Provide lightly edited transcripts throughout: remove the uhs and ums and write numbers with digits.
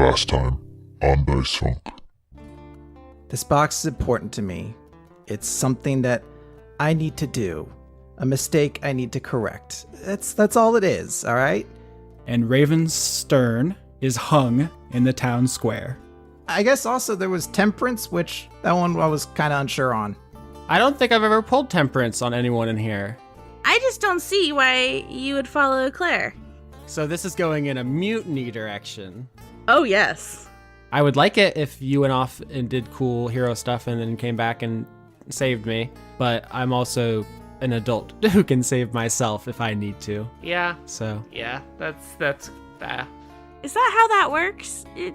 last time on Dice Funk. This box is important to me. It's something that I need to do. A mistake I need to correct. That's all it is, all right? And Raven's stern is hung in the town square. I guess also there was Temperance, which that one I was kind of unsure on. I don't think I've ever pulled Temperance on anyone in here. I just don't see why you would follow Claire. So this is going in a mutiny direction. Oh, yes. I would like it if you went off and did cool hero stuff and then came back and saved me. But I'm also an adult who can save myself if I need to. Yeah. So. Yeah, that's fair. Is that how that works? You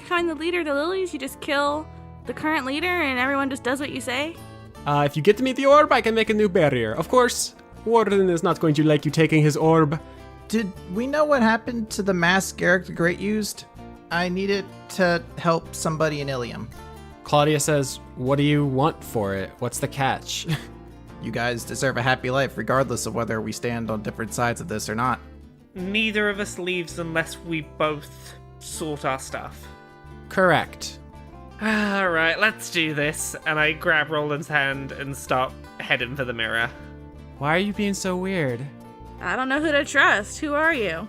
find the leader of the lilies, you just kill the current leader and everyone just does what you say? If you get me the orb, I can make a new barrier. Of course, Warden is not going to like you taking his orb. Did we know what happened to the mask Garrick the Great used? I needed to help somebody in Ilium. Claudia says, what do you want for it? What's the catch? You guys deserve a happy life regardless of whether we stand on different sides of this or not. Neither of us leaves unless we both sort our stuff. Correct. Alright, let's do this. And I grab Roland's hand and start heading for the mirror. Why are you being so weird? I don't know who to trust. Who are you?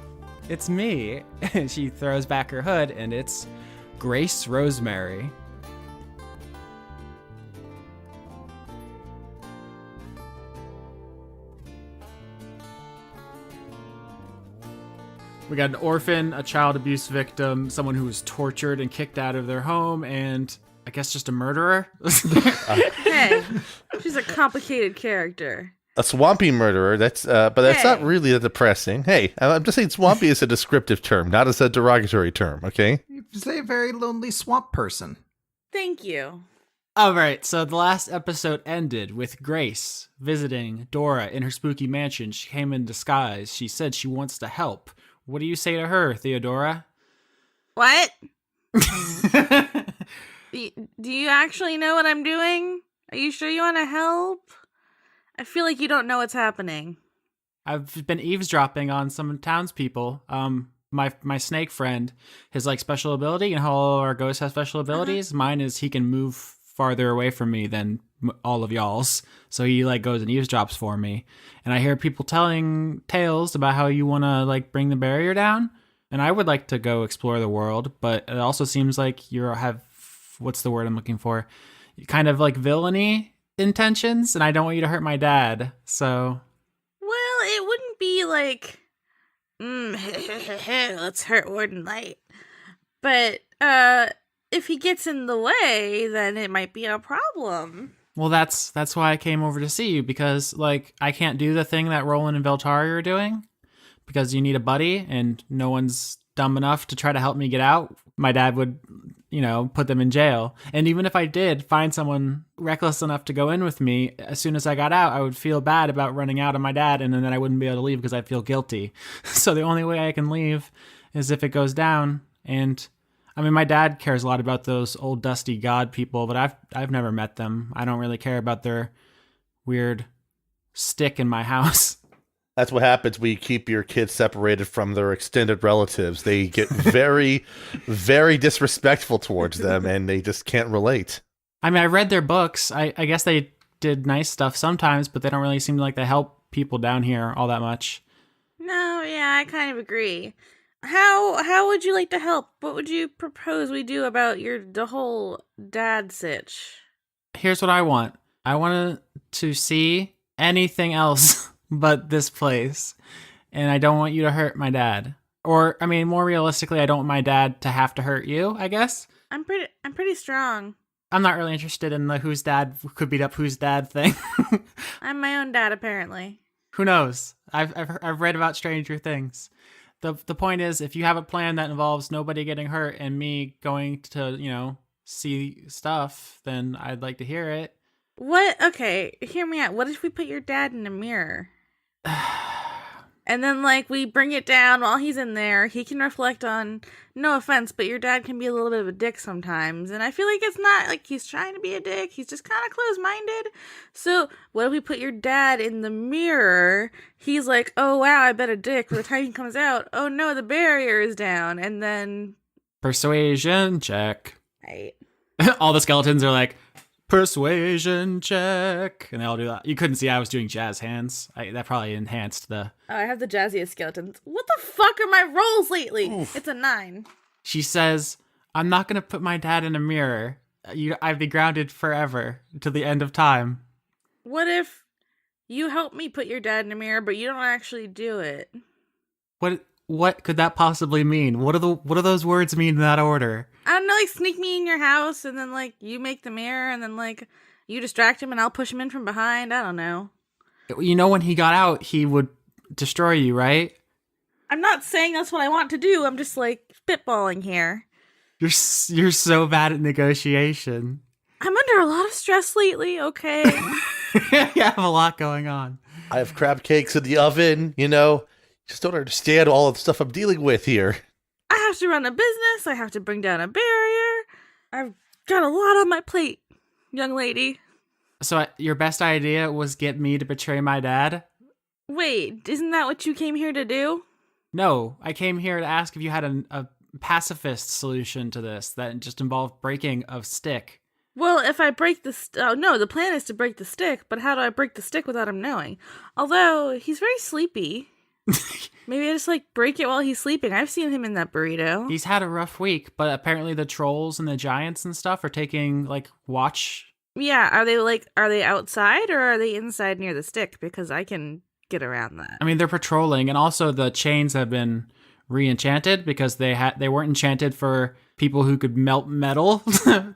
It's me. She throws back her hood, and it's Grace Rosemary. We got an orphan, a child abuse victim, someone who was tortured and kicked out of their home, and I guess just a murderer. Hey, she's a complicated character. A swampy murderer. But that's not really that depressing. Hey, I'm just saying swampy is a descriptive term, not as a derogatory term. Okay. You say a very lonely swamp person. Thank you. All right, so the last episode ended with Grace visiting Dora in her spooky mansion. She came in disguise. She said she wants to help. What do you say to her, Theodora? What? Do you actually know what I'm doing? Are you sure you want to help? I feel like you don't know what's happening. I've been eavesdropping on some townspeople. My snake friend, his special ability, and how all our ghosts have special abilities. Mine is he can move farther away from me than all of y'all's. So he goes and eavesdrops for me. And I hear people telling tales about how you want to bring the barrier down. And I would like to go explore the world, but it also seems like you have, what's the word I'm looking for? Kind of villainy intentions, and I don't want you to hurt my dad, so. Well, it wouldn't be let's hurt Warden Light. But, if he gets in the way, then it might be a problem. Well, that's why I came over to see you, because, I can't do the thing that Rolen and Veltari are doing, because you need a buddy, and no one's dumb enough to try to help me get out. My dad would, put them in jail. And even if I did find someone reckless enough to go in with me, as soon as I got out, I would feel bad about running out on my dad, and then I wouldn't be able to leave because I'd feel guilty. So the only way I can leave is if it goes down. And my dad cares a lot about those old dusty god people, but I've never met them. I don't really care about their weird stick in my house. That's what happens when you keep your kids separated from their extended relatives. They get very, very disrespectful towards them, and they just can't relate. I read their books. I guess they did nice stuff sometimes, but they don't really seem like they help people down here all that much. No, yeah, I kind of agree. How would you like to help? What would you propose we do about the whole dad sitch? Here's what I want. I want to see anything else but this place, and I don't want you to hurt my dad. Or, more realistically, I don't want my dad to have to hurt you, I guess. I'm pretty strong. I'm not really interested in the whose dad could beat up whose dad thing. I'm my own dad, apparently. Who knows? I've read about Stranger Things. The point is, if you have a plan that involves nobody getting hurt and me going to, see stuff, then I'd like to hear it. What? Okay, hear me out. What if we put your dad in a mirror? And then, we bring it down while he's in there. He can reflect on, no offense, but your dad can be a little bit of a dick sometimes. And I feel like it's not he's trying to be a dick. He's just kind of close-minded. So, what if we put your dad in the mirror? He's like, oh, wow, I bet a dick. By the time he comes out, oh, no, the barrier is down. And then Persuasion check. Right. All the skeletons are like, persuasion check. And they all do that. You couldn't see I was doing jazz hands. That probably enhanced the... Oh, I have the jazziest skeletons. What the fuck are my rolls lately? Oof. It's a 9. She says, I'm not going to put my dad in a mirror. I'd be grounded forever until the end of time. What if you help me put your dad in a mirror, but you don't actually do it? What could that possibly mean? What do those words mean in that order? I don't know, like sneak me in your house and then like you make the mirror and then like you distract him and I'll push him in from behind. I don't know. You know, when he got out, he would destroy you, right? I'm not saying that's what I want to do. I'm just like spitballing here. You're so bad at negotiation. I'm under a lot of stress lately, okay? You have a lot going on. I have crab cakes in the oven, you know. Just don't understand all of the stuff I'm dealing with here. I have to run a business. I have to bring down a barrier. I've got a lot on my plate, young lady. So your best idea was get me to betray my dad? Wait, isn't that what you came here to do? No, I came here to ask if you had a pacifist solution to this that just involved breaking of stick. Well, if I break the no, the plan is to break the stick, but how do I break the stick without him knowing? Although, he's very sleepy. Maybe I just like break it while he's sleeping. I've seen him in that burrito. He's had a rough week, but apparently the trolls and the giants and stuff are taking like watch. Yeah, are they outside or are they inside near the stick? Because I can get around that. I mean, they're patrolling, and also the chains have been re-enchanted because they weren't enchanted for people who could melt metal.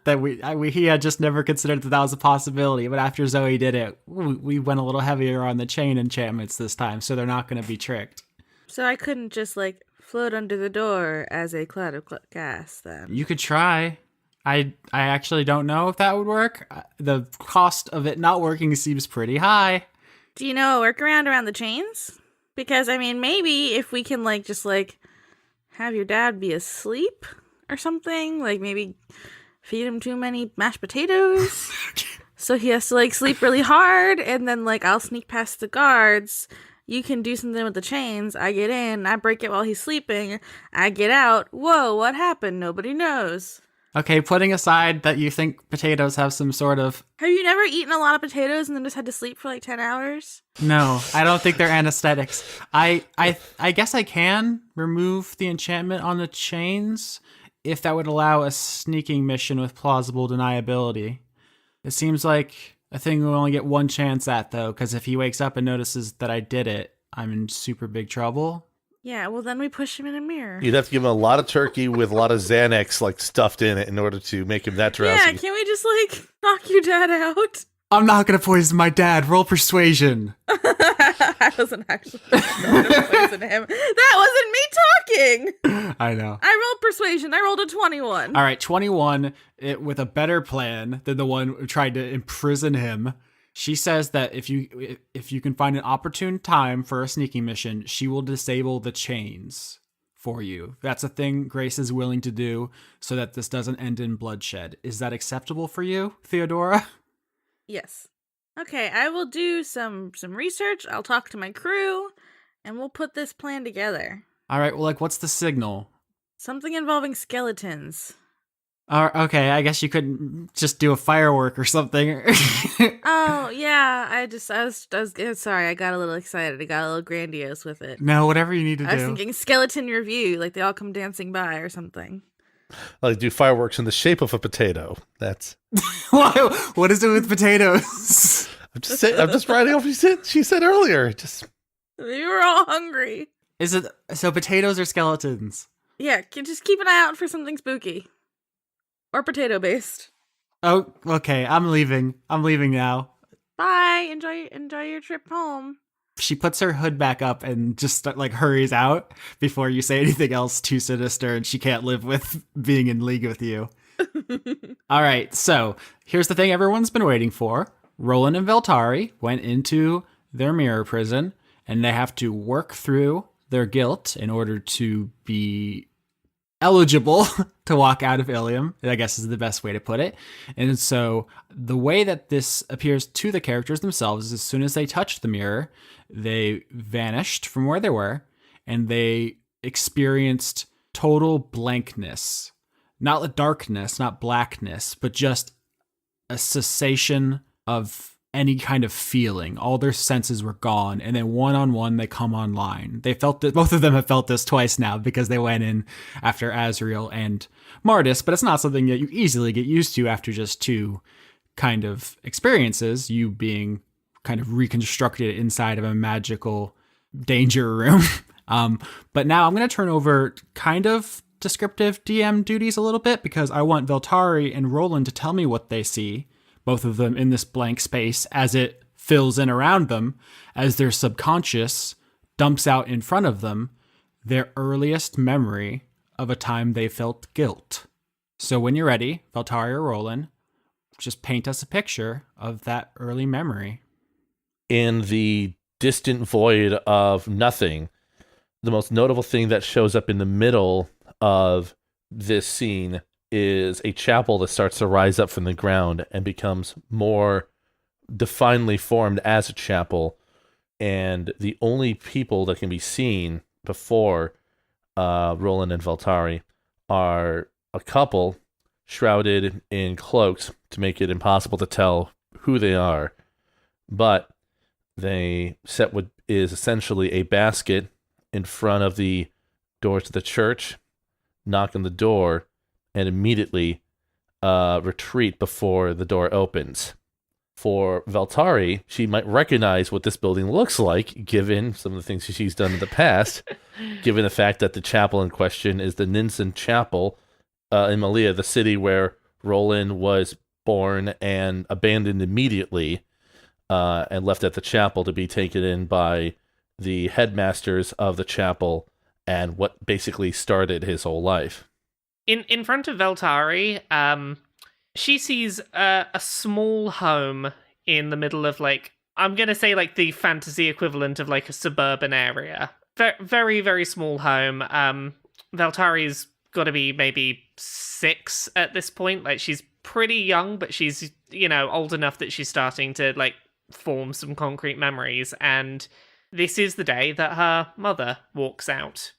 He had just never considered that was a possibility. But after Zoe did it, we went a little heavier on the chain enchantments this time, so they're not going to be tricked. So I couldn't just like float under the door as a cloud of gas then. You could try. I actually don't know if that would work. The cost of it not working seems pretty high. Do you know a workaround around the chains? Because I mean, maybe if we can like just like have your dad be asleep or something, like maybe feed him too many mashed potatoes. So he has to like sleep really hard, and then like I'll sneak past the guards. You can do something with the chains. I get in, I break it while he's sleeping. I get out. Whoa, what happened? Nobody knows. Okay, putting aside that you think potatoes have some sort of... Have you never eaten a lot of potatoes and then just had to sleep for like 10 hours? No, I don't think they're anesthetics. I guess I can remove the enchantment on the chains if that would allow a sneaking mission with plausible deniability. It seems like a thing we'll only get one chance at, though, because if he wakes up and notices that I did it, I'm in super big trouble. Yeah, well then we push him in a mirror. You'd have to give him a lot of turkey with a lot of Xanax like stuffed in it in order to make him that drowsy. Yeah, can we just like knock your dad out? I'm not going to poison my dad. Roll persuasion. I wasn't actually going to poison him. That wasn't me talking. I know. I rolled persuasion. I rolled a 21. All right, 21 with a better plan than the one who tried to imprison him. She says that if you can find an opportune time for a sneaking mission, she will disable the chains for you. That's a thing Grace is willing to do so that this doesn't end in bloodshed. Is that acceptable for you, Theodora? Yes. Okay, I will do some research. I'll talk to my crew, and we'll put this plan together. All right, well, like, what's the signal? Something involving skeletons. Okay, I guess you couldn't just do a firework or something. Oh, yeah, I was sorry, I got a little excited. I got a little grandiose with it. No, whatever you need to I was do. thinking skeleton review, like they all come dancing by or something. Like do fireworks in the shape of a potato. That's What is it with potatoes? I'm just saying, I'm just writing off what she said earlier. Just We were all hungry. Is it so potatoes or skeletons? Yeah, just keep an eye out for something spooky. Or potato based. Oh, okay. I'm leaving now. Bye. Enjoy your trip home. She puts her hood back up and just hurries out before you say anything else too sinister, and she can't live with being in league with you. All right, so here's the thing everyone's been waiting for. Rolen and Veltari went into their mirror prison, and they have to work through their guilt in order to be eligible to walk out of Ilium, I guess is the best way to put it. And so the way that this appears to the characters themselves is as soon as they touched the mirror, they vanished from where they were, and they experienced total blankness. not a darkness, not blackness, but just a cessation of any kind of feeling. All their senses were gone, and then one-on-one they come online. They felt that both of them have felt this twice now because they went in after Azrael and Martis, but it's not something that you easily get used to after just two kind of experiences, you being kind of reconstructed inside of a magical danger room. But now I'm going to turn over kind of descriptive DM duties a little bit because I want Veltari and Rolen to tell me what they see, both of them in this blank space as it fills in around them, as their subconscious dumps out in front of them their earliest memory of a time they felt guilt. So when you're ready, Veltari or Rolen, just paint us a picture of that early memory. In the distant void of nothing, the most notable thing that shows up in the middle of this scene is a chapel that starts to rise up from the ground and becomes more definedly formed as a chapel. And the only people that can be seen before Rolen and Veltari are a couple shrouded in cloaks to make it impossible to tell who they are. But they set what is essentially a basket in front of the doors to the church, knock on the door, and immediately retreat before the door opens. For Veltari, she might recognize what this building looks like, given some of the things she's done in the past, given the fact that the chapel in question is the Ninsen Chapel in Malia, the city where Rolen was born and abandoned immediately and left at the chapel to be taken in by the headmasters of the chapel and what basically started his whole life. In front of Veltari, she sees a small home in the middle of, like, I'm going to say, like, the fantasy equivalent of, like, a suburban area. Very, very small home. Veltari's got to be maybe 6 at this point. Like, she's pretty young, but she's, old enough that she's starting to, like, form some concrete memories. And this is the day that her mother walks out.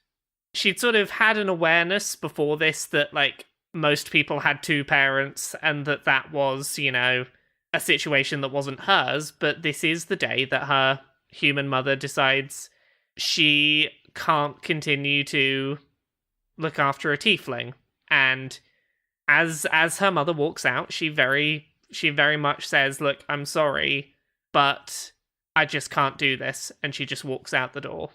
She'd sort of had an awareness before this that, like, most people had 2 parents and that was, a situation that wasn't hers, but this is the day that her human mother decides she can't continue to look after a tiefling. And as her mother walks out, she very much says, "Look, I'm sorry, but I just can't do this," and she just walks out the door.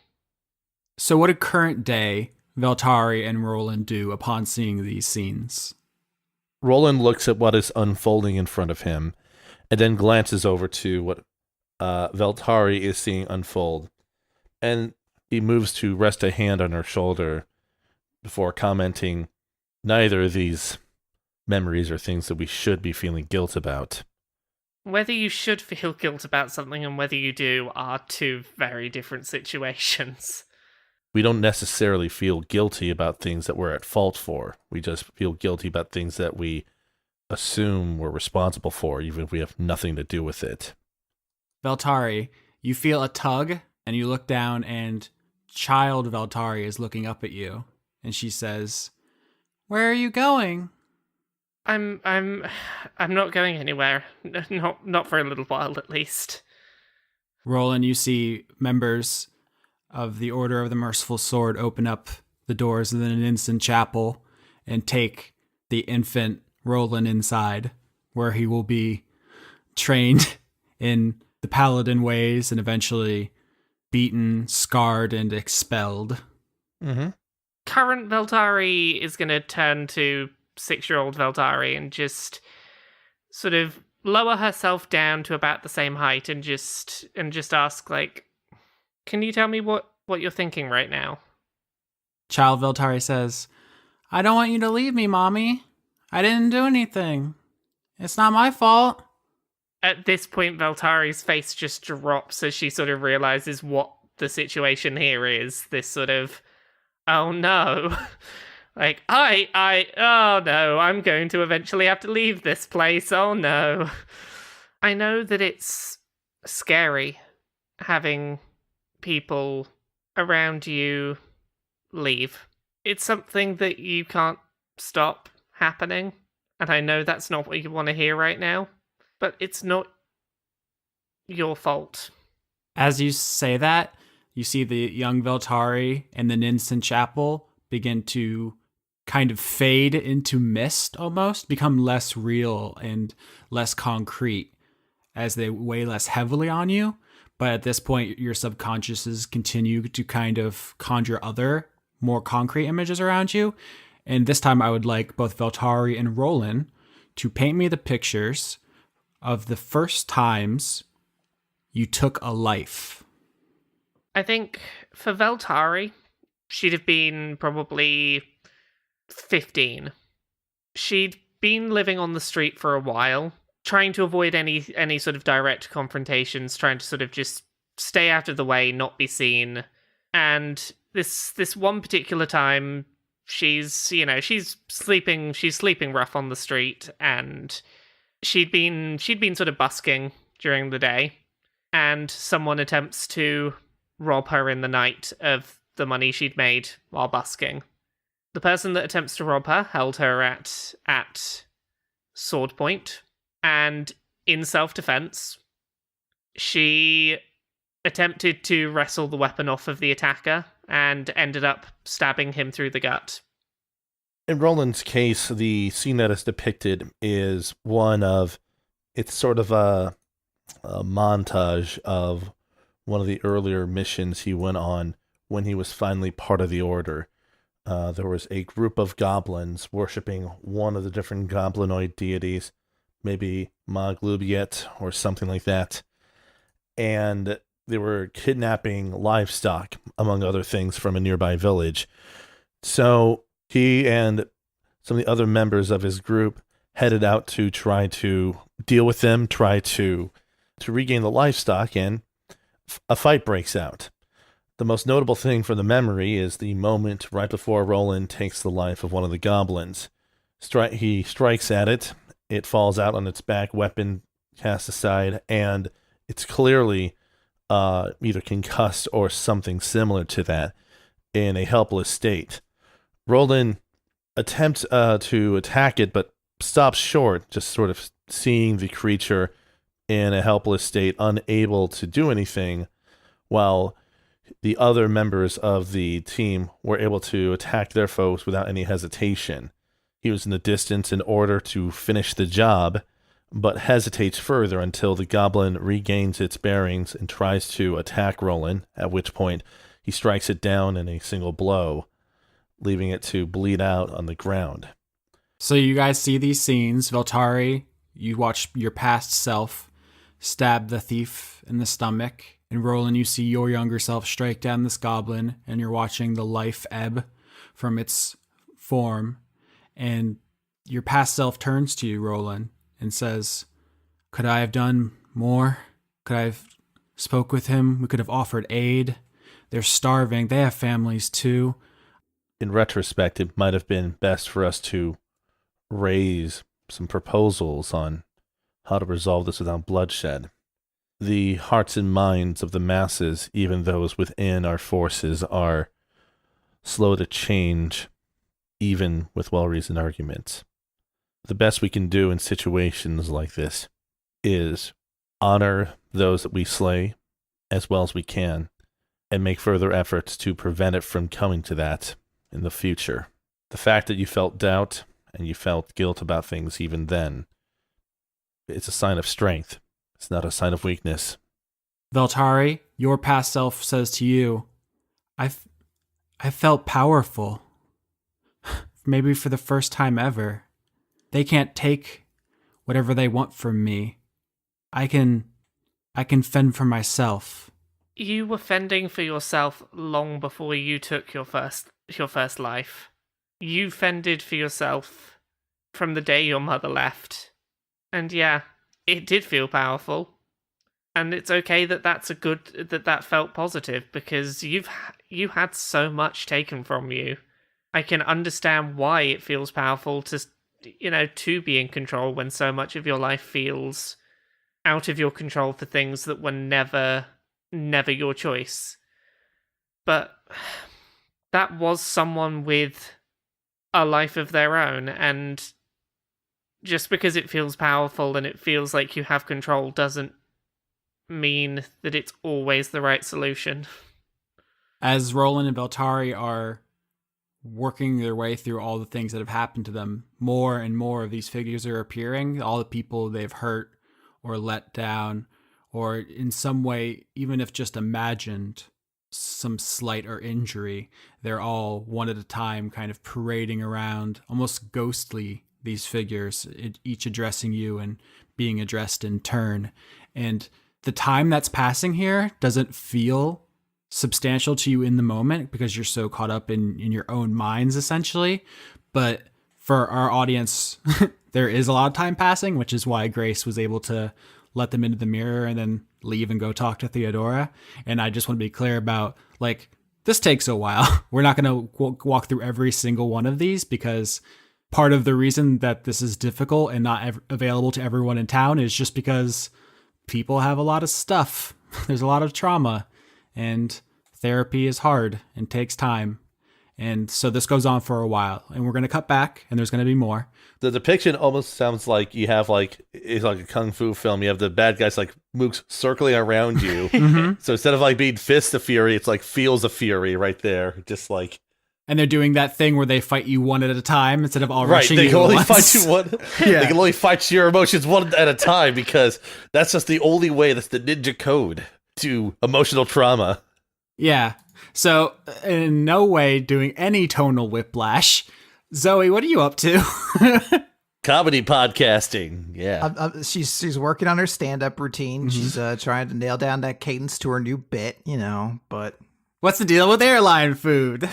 So what did current day Veltari and Rolen do upon seeing these scenes? Rolen looks at what is unfolding in front of him and then glances over to what Veltari is seeing unfold. And he moves to rest a hand on her shoulder before commenting, "Neither of these memories are things that we should be feeling guilt about." Whether you should feel guilt about something and whether you do are 2 very different situations. We don't necessarily feel guilty about things that we're at fault for. We just feel guilty about things that we assume we're responsible for, even if we have nothing to do with it. Veltari, you feel a tug, and you look down, and child Veltari is looking up at you, and she says, "Where are you going?" I'm not going anywhere. Not for a little while, at least. Rolen, you see members of the Order of the Merciful Sword open up the doors of the Ninsen Chapel and take the infant Rolen inside, where he will be trained in the paladin ways and eventually beaten, scarred, and expelled. Mm-hmm. Current Veltari is going to turn to 6-year-old Veltari and just sort of lower herself down to about the same height and just ask, like, "Can you tell me what you're thinking right now?" Child Veltari says, "I don't want you to leave me, Mommy. I didn't do anything. It's not my fault." At this point, Veltari's face just drops as she sort of realizes what the situation here is. This sort of, oh no. Like, oh no, I'm going to eventually have to leave this place. Oh no. I know that it's scary having people around you leave. It's something that you can't stop happening. And I know that's not what you want to hear right now, but it's not your fault. As you say that, you see the young Veltari and the Ninsen Chapel begin to kind of fade into mist almost, become less real and less concrete as they weigh less heavily on you. But at this point, your subconsciouses continue to kind of conjure other, more concrete images around you. And this time I would like both Veltari and Rolen to paint me the pictures of the first times you took a life. I think for Veltari, she'd have been probably 15. She'd been living on the street for a while, trying to avoid any sort of direct confrontations, trying to sort of just stay out of the way, not be seen. And this one particular time, she's sleeping rough on the street, and she'd been sort of busking during the day, and someone attempts to rob her in the night of the money she'd made while busking. The person that attempts to rob her held her at sword point, and in self-defense, she attempted to wrestle the weapon off of the attacker and ended up stabbing him through the gut. In Roland's case, the scene that is depicted is one of, it's sort of a montage of one of the earlier missions he went on when he was finally part of the Order. There was a group of goblins worshipping one of the different goblinoid deities, maybe Maglubiet or something like that. And they were kidnapping livestock, among other things, from a nearby village. So he and some of the other members of his group headed out to try to deal with them, try to regain the livestock, and a fight breaks out. The most notable thing for the memory is the moment right before Roland takes the life of one of the goblins. He strikes at it, it falls out on its back, weapon cast aside, and it's clearly either concussed or something similar to that, in a helpless state. Roland attempts to attack it, but stops short, just sort of seeing the creature in a helpless state, unable to do anything, while the other members of the team were able to attack their foes without any hesitation. He was in the distance in order to finish the job, but hesitates further until the goblin regains its bearings and tries to attack Roland, at which point he strikes it down in a single blow, leaving it to bleed out on the ground. So you guys see these scenes. Veltari, you watch your past self stab the thief in the stomach. And Roland, you see your younger self strike down this goblin, and you're watching the life ebb from its form. And your past self turns to you, Roland, and says, "Could I have done more? Could I have spoke with him? We could have offered aid. They're starving. They have families too." In retrospect, it might have been best for us to raise some proposals on how to resolve this without bloodshed. The hearts and minds of the masses, even those within our forces, are slow to change, even with well-reasoned arguments. The best we can do in situations like this is honor those that we slay as well as we can, and make further efforts to prevent it from coming to that in the future. The fact that you felt doubt and you felt guilt about things even then, it's a sign of strength. It's not a sign of weakness. Veltari, your past self says to you, I felt powerful. Maybe for the first time ever. They can't take whatever they want from me. I can fend for myself." You were fending for yourself long before you took your first life. You fended for yourself from the day your mother left. And yeah, it did feel powerful. And it's okay that felt positive, because you had so much taken from you. I can understand why it feels powerful to be in control when so much of your life feels out of your control for things that were never your choice. But that was someone with a life of their own, and just because it feels powerful and it feels like you have control doesn't mean that it's always the right solution. As Rolen and Veltari are working their way through all the things that have happened to them, more and more of these figures are appearing, all the people they've hurt or let down, or in some way, even if just imagined some slight or injury, they're all one at a time kind of parading around, almost ghostly, these figures, each addressing you and being addressed in turn. And the time that's passing here doesn't feel substantial to you in the moment because you're so caught up in your own minds, essentially. But for our audience, there is a lot of time passing, which is why Grace was able to let them into the mirror and then leave and go talk to Theodora. And I just want to be clear about, like, this takes a while. We're not going to walk through every single one of these because part of the reason that this is difficult and not available to everyone in town is just because people have a lot of stuff. There's a lot of trauma, and therapy is hard and takes time. And so this goes on for a while, and we're going to cut back, and there's going to be more. The depiction almost sounds like you have it's like a kung fu film. You have the bad guys like mooks circling around you. Mm-hmm. So instead of like being fists of fury, it's like feels of fury right there. Just like. And they're doing that thing where they fight you one at a time instead of all Right, rushing they you can only at fight once. you one. Yeah. They can only fight your emotions one at a time because that's just the only way. That's the ninja code to emotional trauma. Yeah. So in no way doing any tonal whiplash. Zoe, what are you up to? Comedy podcasting, yeah. She's working on her stand-up routine. Mm-hmm. She's trying to nail down that cadence to her new bit, but What's the deal with airline food?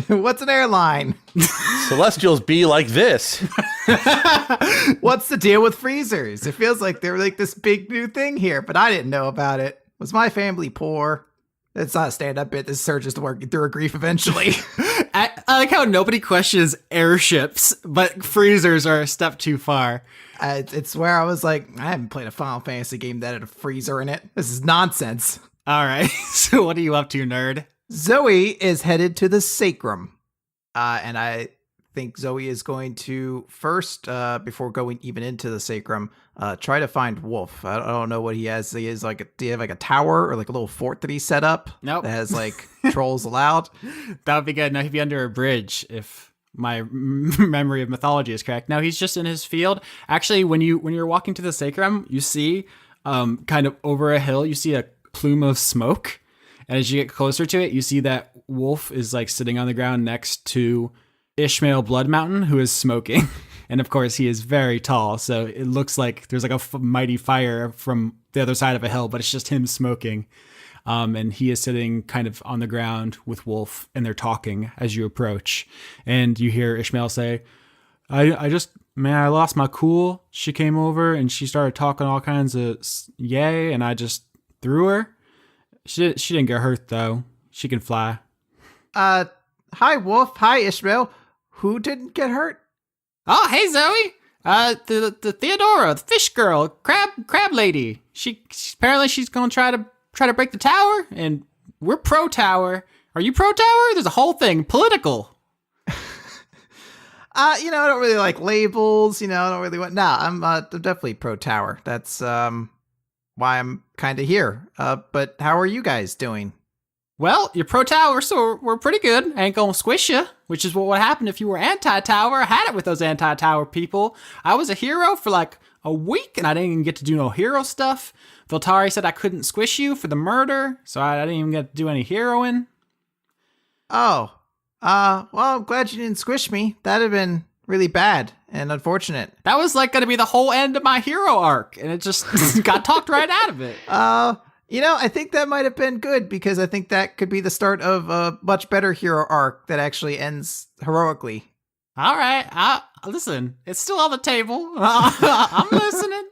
what's an airline? Celestials be like this. What's the deal with freezers? It feels like they're like this big new thing here, but I didn't know about it. Was my family poor? It's not a stand-up bit. This is her just working through her grief eventually. I like how nobody questions airships, but freezers are a step too far. It's where I was like, I haven't played a Final Fantasy game that had a freezer in it. This is nonsense. All right. So what are you up to, nerd? Zoe is headed to the sacrum. And I think Zoe is going to first, before going even into the sacrum, try to find Wolf. I don't know what he has. He is like, do you have like a tower or like a little fort that he set up? Nope. That has like trolls allowed? That would be good. Now he'd be under a bridge if my memory of mythology is correct. Now he's just in his field. Actually, when you're walking to the sacrum, you see kind of over a hill, you see a plume of smoke. And as you get closer to it, you see that Wolf is like sitting on the ground next to Ishmael Blood Mountain, who is smoking. And of course, he is very tall. So it looks like there's like a mighty fire from the other side of a hill, but it's just him smoking. And he is sitting kind of on the ground with Wolf, and they're talking as you approach. And you hear Ishmael say, I lost my cool. She came over and she started talking all kinds of yay, and I just threw her. She didn't get hurt, though. She can fly. Hi, Wolf. Hi, Ishmael. Who didn't get hurt? Oh, hey, Zoe. The Theodora, the fish girl, crab lady. She apparently she's gonna try to break the tower, and we're pro tower. Are you pro tower? There's a whole thing political. I don't really like labels. I don't really want. Nah, I'm definitely pro tower. That's why I'm kind of here. But how are you guys doing? Well, you're pro tower, so we're pretty good. Ain't gonna squish you, which is what would happen if you were anti-tower. I had it with those anti-tower people. I was a hero for like a week, and I didn't even get to do no hero stuff. Veltari said I couldn't squish you for the murder, so I didn't even get to do any heroing. Oh, well, I'm glad you didn't squish me. That'd have been really bad and unfortunate. That was like gonna be the whole end of my hero arc, and it just got talked right out of it. I think that might have been good because I think that could be the start of a much better hero arc that actually ends heroically. All right, listen, it's still on the table. I'm listening.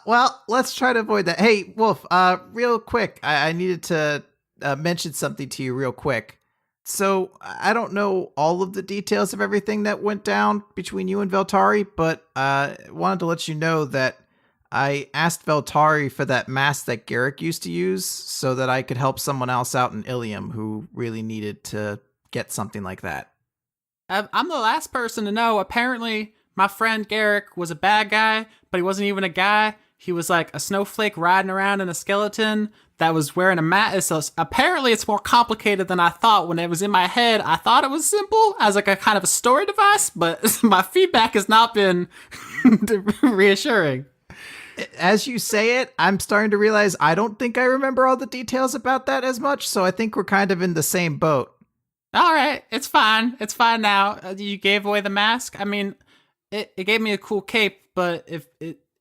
Well, let's try to avoid that. Hey, Wolf, real quick, I needed to mention something to you real quick. So I don't know all of the details of everything that went down between you and Veltari, but I wanted to let you know that I asked Veltari for that mask that Garrick used to use so that I could help someone else out in Ilium who really needed to get something like that. I'm the last person to know. Apparently, my friend Garrick was a bad guy, but he wasn't even a guy. He was like a snowflake riding around in a skeleton that was wearing a mat. So apparently, it's more complicated than I thought. When it was in my head, I thought it was simple as like a kind of a story device, but my feedback has not been reassuring. As you say it, I'm starting to realize I don't think I remember all the details about that as much, so I think we're kind of in the same boat. All right, it's fine. It's fine now. You gave away the mask. I mean, it gave me a cool cape, but if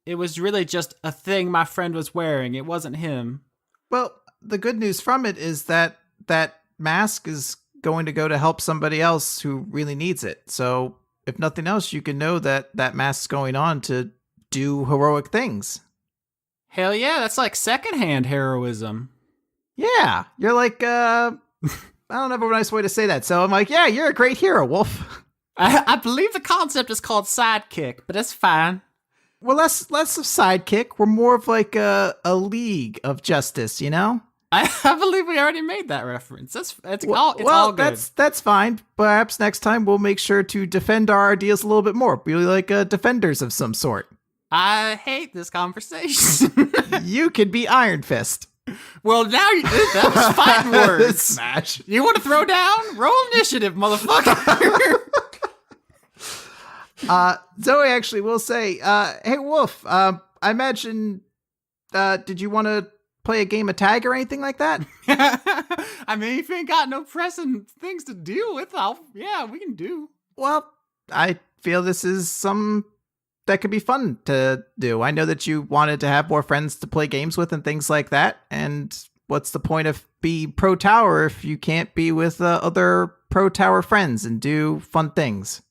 it was really just a thing my friend was wearing. It wasn't him. Well, the good news from it is that that mask is going to go to help somebody else who really needs it. So if nothing else, you can know that that mask's going on to do heroic things. Hell yeah, that's like secondhand heroism. Yeah, you're like, I don't have a nice way to say that. So I'm like, yeah, you're a great hero, Wolf. I believe the concept is called sidekick, but it's fine. Well, less of sidekick. We're more of like a league of justice, you know? I believe we already made that reference. It's all good. That's fine. Perhaps next time we'll make sure to defend our ideas a little bit more. Be like defenders of some sort. I hate this conversation. You could be Iron Fist. Well, now that was fighting words. Smash. You want to throw down? Roll initiative, motherfucker. Zoe actually will say, hey, Wolf, I imagine, did you want to play a game of tag or anything like that? I mean, if you ain't got no pressing things to deal with, we can do. Well, I feel this is some that could be fun to do. I know that you wanted to have more friends to play games with and things like that. And what's the point of being pro tower if you can't be with other pro tower friends and do fun things?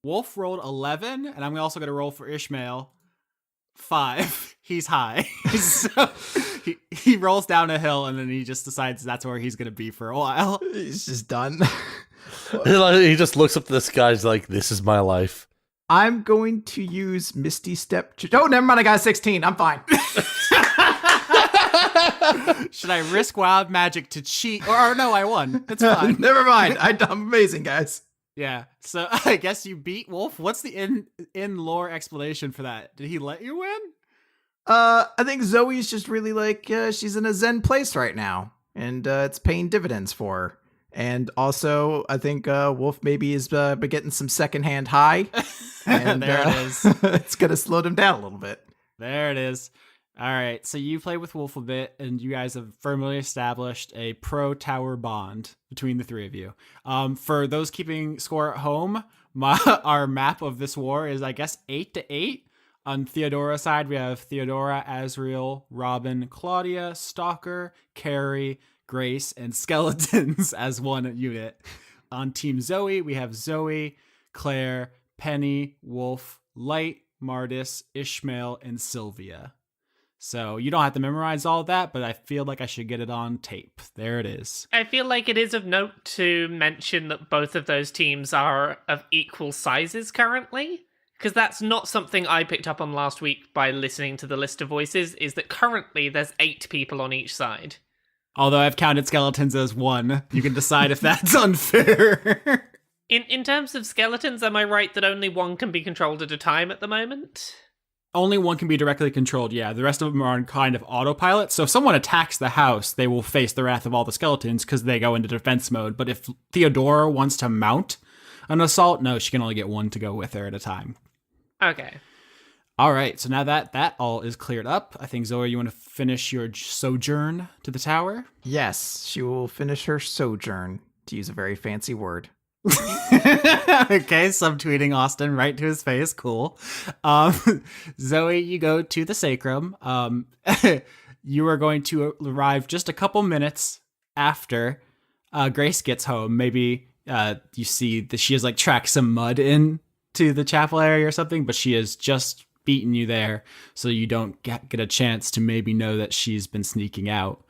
Wolf rolled 11, and I'm also going to roll for Ishmael 5. He's high. So he rolls down a hill, and then he just decides that's where he's going to be for a while. He's just done. He just looks up to the sky. He's like, this is my life. I'm going to use Misty Step. Oh, never mind. I got a 16. I'm fine. Should I risk wild magic to cheat? Or no, I won. It's fine. Never mind. I'm amazing, guys. Yeah, so I guess you beat Wolf. What's the in lore explanation for that? Did he let you win? I think Zoe's just really like, she's in a zen place right now, and it's paying dividends for her. And also, I think Wolf maybe is been getting some secondhand high. And there it is. It's going to slow them down a little bit. There it is. All right, so you play with Wolf a bit, and you guys have firmly established a pro-tower bond between the three of you. For those keeping score at home, our map of this war is, I guess, 8-8. On Theodora's side, we have Theodora, Azriel, Robin, Claudia, Stalker, Carrie, Grace, and Skeletons as one unit. On Team Zoe, we have Zoe, Claire, Penny, Wolf, Light, Mardis, Ishmael, and Sylvia. So you don't have to memorize all of that, but I feel like I should get it on tape. There it is. I feel like it is of note to mention that both of those teams are of equal sizes currently, because that's not something I picked up on last week by listening to the list of voices, is that currently there's 8 people on each side. Although I've counted skeletons as 1. You can decide if that's unfair. In terms of skeletons, am I right that only one can be controlled at a time at the moment? Only one can be directly controlled, yeah. The rest of them are on kind of autopilot. So if someone attacks the house, they will face the wrath of all the skeletons because they go into defense mode. But if Theodora wants to mount an assault, no, she can only get one to go with her at a time. Okay. All right, so now that all is cleared up, I think, Zoe, you want to finish your sojourn to the tower? Yes, she will finish her sojourn, to use a very fancy word. Okay, subtweeting Austin right to his face. Cool. Zoe, you go to the sacrum. You are going to arrive just a couple minutes after Grace gets home. Maybe you see that she has like tracked some mud into the chapel area or something, but she has just beaten you there, so you don't get a chance to maybe know that she's been sneaking out.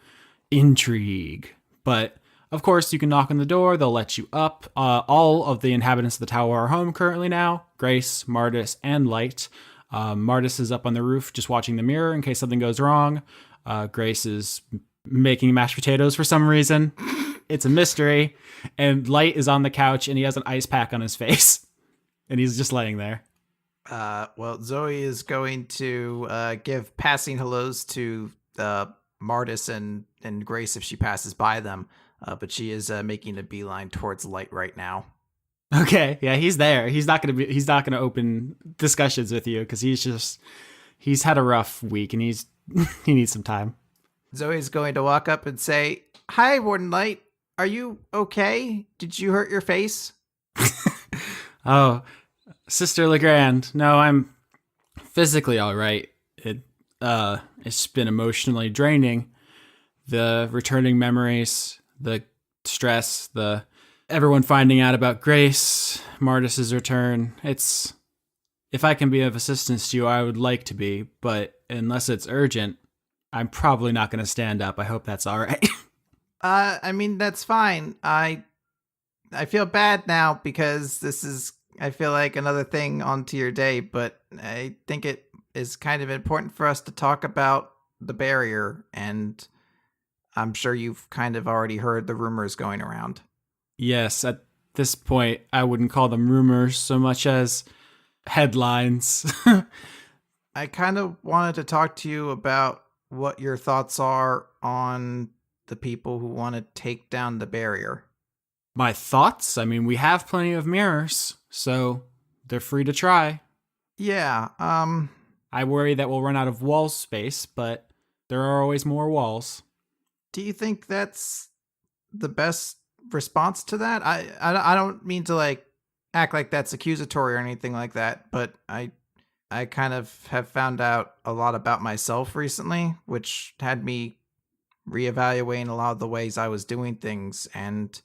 Intrigue. But of course, you can knock on the door. They'll let you up. All of the inhabitants of the tower are home currently now. Grace, Mardis, and Light. Mardis is up on the roof just watching the mirror in case something goes wrong. Grace is making mashed potatoes for some reason. it's a mystery. And Light is on the couch and he has an ice pack on his face. And he's just laying there. Well, Zoe is going to give passing hellos to Martis and Grace if she passes by them. But she is making a beeline towards Light right now. Okay, yeah, he's there. He's not gonna open discussions with you because he's had a rough week and he needs some time. Zoe's going to walk up and say, "Hi, Warden Light. Are you okay? Did you hurt your face?" Oh, Sister Legrand. No, I'm physically all right. It's been emotionally draining. The returning memories, the stress, everyone finding out about Grace, Martis's return. If I can be of assistance to you, I would like to be, but unless it's urgent, I'm probably not going to stand up. I hope that's all right. I mean, that's fine. I feel bad now because I feel like another thing onto your day, but I think it is kind of important for us to talk about the barrier, and I'm sure you've kind of already heard the rumors going around. Yes, at this point, I wouldn't call them rumors so much as headlines. I kind of wanted to talk to you about what your thoughts are on the people who want to take down the barrier. My thoughts? I mean, we have plenty of mirrors, so they're free to try. Yeah, I worry that we'll run out of wall space, but there are always more walls. do you think that's the best response to that? I don't mean to like act like that's accusatory or anything like that, but I kind of have found out a lot about myself recently, which had me reevaluating a lot of the ways I was doing things, and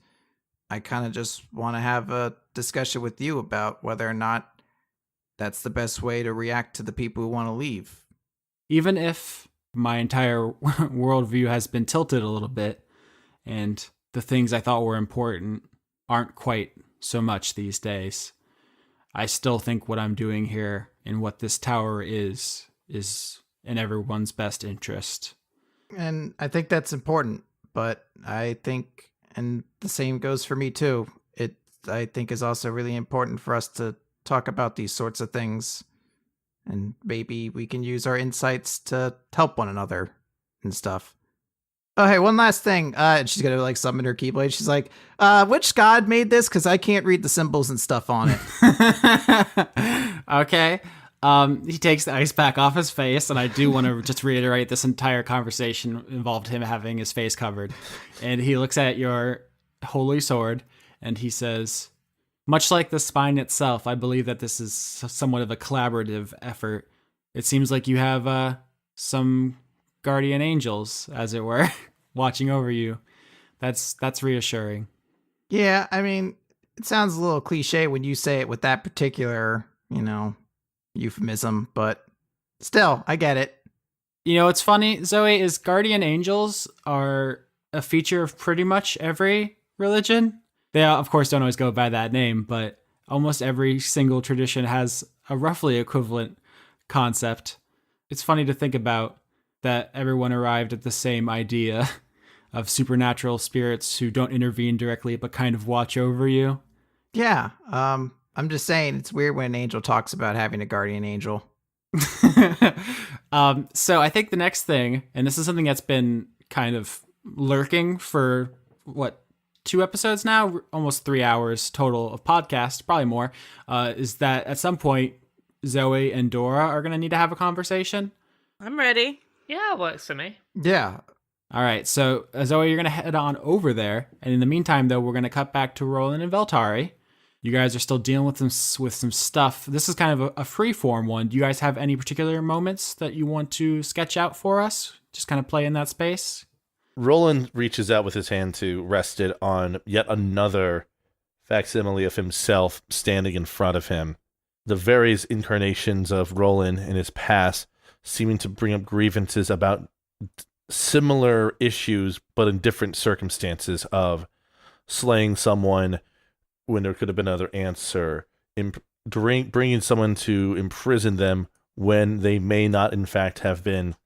I kind of just want to have a discussion with you about whether or not that's the best way to react to the people who want to leave. Even if my entire worldview has been tilted a little bit, and the things I thought were important aren't quite so much these days, I still think what I'm doing here and what this tower is in everyone's best interest. And I think that's important, but I think, and the same goes for me too, I think is also really important for us to talk about these sorts of things, and maybe we can use our insights to help one another and stuff. Oh, hey, one last thing. And she's gonna like summon her Keyblade. She's like, which god made this? Because I can't read the symbols and stuff on it. Okay. He takes the ice pack off his face, and I do want to just reiterate this entire conversation involved him having his face covered. And he looks at your holy sword, and he says, "Much like the spine itself, I believe that this is somewhat of a collaborative effort. It seems like you have some guardian angels, as it were, watching over you. That's reassuring." Yeah, I mean, it sounds a little cliche when you say it with that particular, euphemism, but still, I get it. You know, what's funny, Zoe, is guardian angels are a feature of pretty much every religion. They, of course, don't always go by that name, but almost every single tradition has a roughly equivalent concept. It's funny to think about that everyone arrived at the same idea of supernatural spirits who don't intervene directly but kind of watch over you. Yeah, I'm just saying it's weird when an angel talks about having a guardian angel. So I think the next thing, and this is something that's been kind of lurking for, 2 episodes now, almost 3 hours total of podcast, probably more, is that at some point, Zoe and Dora are going to need to have a conversation. I'm ready. Yeah, works for me. Yeah. All right, so Zoe, you're going to head on over there. And in the meantime, though, we're going to cut back to Rolen and Veltari. You guys are still dealing with some stuff. This is kind of a free-form one. Do you guys have any particular moments that you want to sketch out for us? Just kind of play in that space? Roland reaches out with his hand to rest it on yet another facsimile of himself standing in front of him. The various incarnations of Roland in his past seeming to bring up grievances about similar issues, but in different circumstances of slaying someone when there could have been another answer, bringing someone to imprison them when they may not, in fact, have been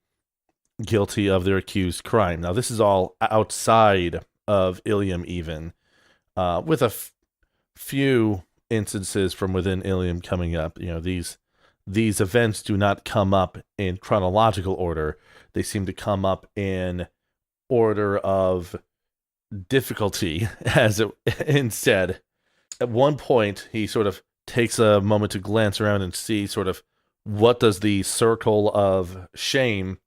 guilty of their accused crime. Now, this is all outside of Ilium even, with a few instances from within Ilium coming up. These events do not come up in chronological order. They seem to come up in order of difficulty instead. At one point, he sort of takes a moment to glance around and see sort of what does the circle of shame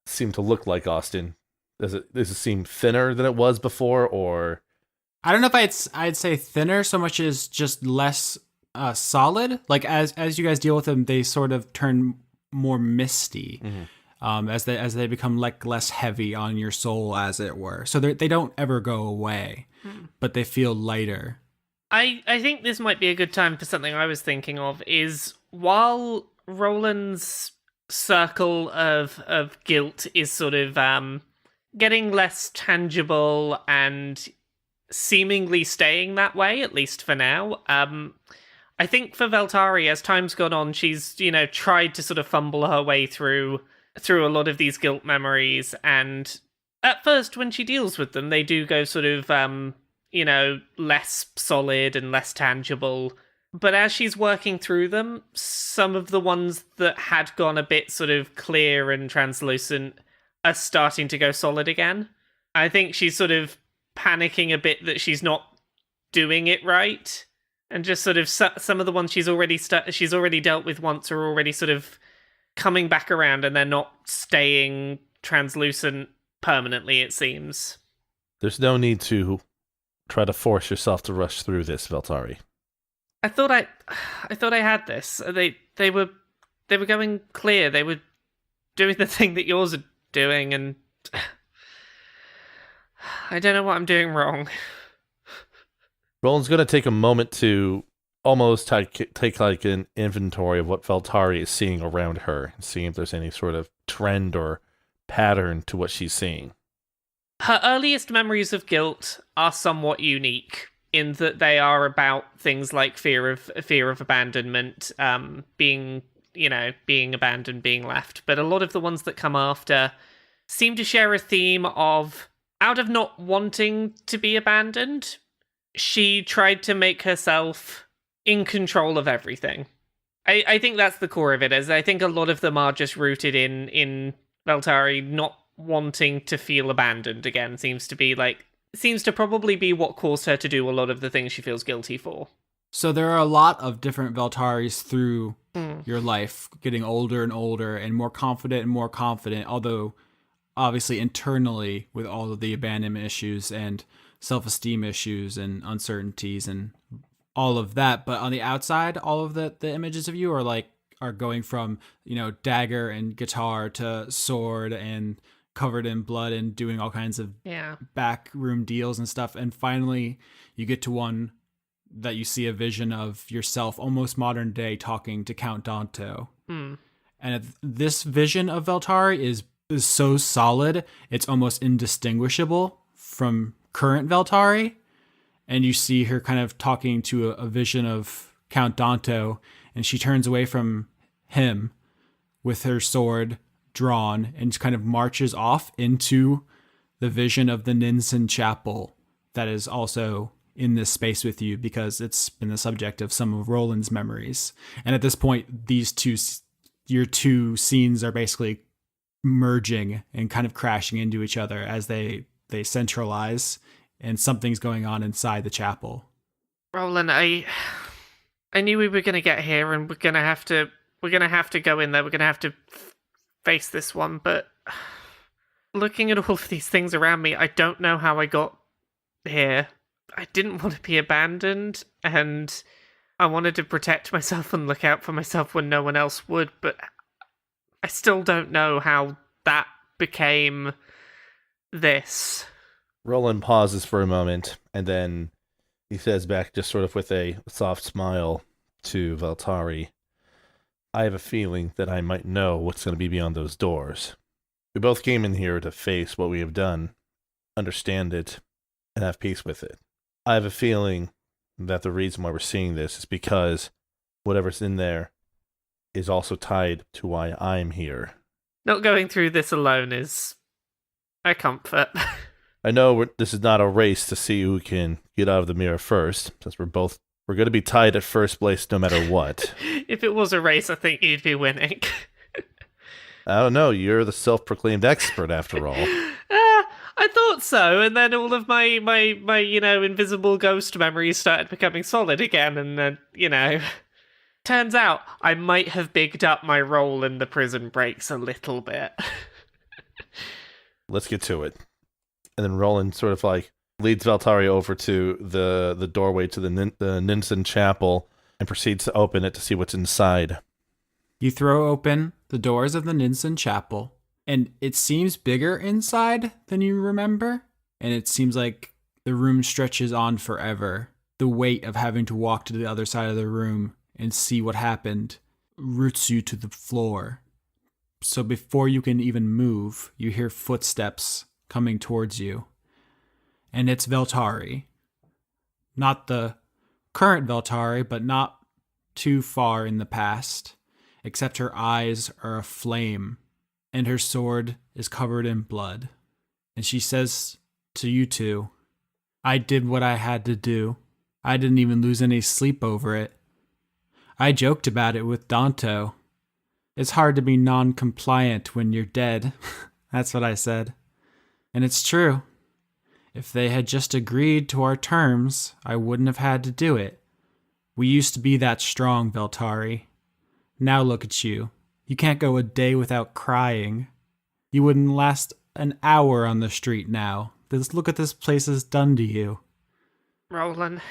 seem to look like, Austin? Does it seem thinner than it was before, or? I don't know if I'd say thinner so much as just less solid. Like as you guys deal with them, they sort of turn more misty, as they become like less heavy on your soul, as it were. So they don't ever go away, but they feel lighter. I think this might be a good time for something I was thinking of, is while Roland's circle of guilt is sort of getting less tangible and seemingly staying that way, at least for now. I think for Veltari, as time's gone on, she's, tried to sort of fumble her way through a lot of these guilt memories, and at first when she deals with them, they do go sort of, less solid and less tangible. But as she's working through them, some of the ones that had gone a bit sort of clear and translucent are starting to go solid again. I think she's sort of panicking a bit that she's not doing it right, and just sort of some of the ones she's already dealt with once are already sort of coming back around, and they're not staying translucent permanently, it seems. There's no need to try to force yourself to rush through this, Veltari. I thought I had this. They were going clear. They were doing the thing that yours are doing, and I don't know what I'm doing wrong. Roland's going to take a moment to almost take like an inventory of what Veltari is seeing around her, and see if there's any sort of trend or pattern to what she's seeing. Her earliest memories of guilt are somewhat unique in that they are about things like fear of abandonment, being abandoned, being left. But a lot of the ones that come after seem to share a theme of, out of not wanting to be abandoned, she tried to make herself in control of everything. I think that's the core of it, as I think a lot of them are just rooted in Veltari not wanting to feel abandoned again. Seems to probably be what caused her to do a lot of the things she feels guilty for. So there are a lot of different Veltaris through your life, getting older and older and more confident, although obviously internally with all of the abandonment issues and self-esteem issues and uncertainties and all of that. But on the outside, all of the images of you are going from, dagger and guitar to sword and covered in blood and doing all kinds of backroom deals and stuff. And finally you get to one that you see a vision of yourself, almost modern day, talking to Count Danto. And this vision of Veltari is so solid, it's almost indistinguishable from current Veltari. And you see her kind of talking to a vision of Count Danto, and she turns away from him with her sword drawn and kind of marches off into the vision of the Ninsen Chapel that is also in this space with you, because it's been the subject of some of Roland's memories. And at this point, your two scenes are basically merging and kind of crashing into each other as they centralize, and something's going on inside the chapel. Roland, I knew we were going to get here, and we're going to have to go in there. We're going to have to face this one, but looking at all of these things around me, I don't know how I got here. I didn't want to be abandoned, and I wanted to protect myself and look out for myself when no one else would, but I still don't know how that became this. Roland pauses for a moment, and then he says back, just sort of with a soft smile to Veltari, I have a feeling that I might know what's going to be beyond those doors. We both came in here to face what we have done, understand it, and have peace with it. I have a feeling that the reason why we're seeing this is because whatever's in there is also tied to why I'm here. Not going through this alone is a comfort. I know this is not a race to see who can get out of the mirror first, since we're going to be tied at first place no matter what. If it was a race, I think you'd be winning. I don't know. You're the self-proclaimed expert, after all. I thought so, and then all of my invisible ghost memories started becoming solid again, and then, turns out I might have bigged up my role in the prison breaks a little bit. Let's get to it. And then Roland sort of like leads Veltari over to the doorway to the Ninsen Chapel and proceeds to open it to see what's inside. You throw open the doors of the Ninsen Chapel, and it seems bigger inside than you remember. And it seems like the room stretches on forever. The weight of having to walk to the other side of the room and see what happened roots you to the floor. So before you can even move, you hear footsteps coming towards you. And it's Veltari. Not the current Veltari, but not too far in the past. Except her eyes are aflame, and her sword is covered in blood. And she says to you two, I did what I had to do. I didn't even lose any sleep over it. I joked about it with Danto. It's hard to be non-compliant when you're dead. That's what I said. And it's true. If they had just agreed to our terms, I wouldn't have had to do it. We used to be that strong, Veltari. Now look at you. You can't go a day without crying. You wouldn't last an hour on the street now. Look at this place has done to you. Roland,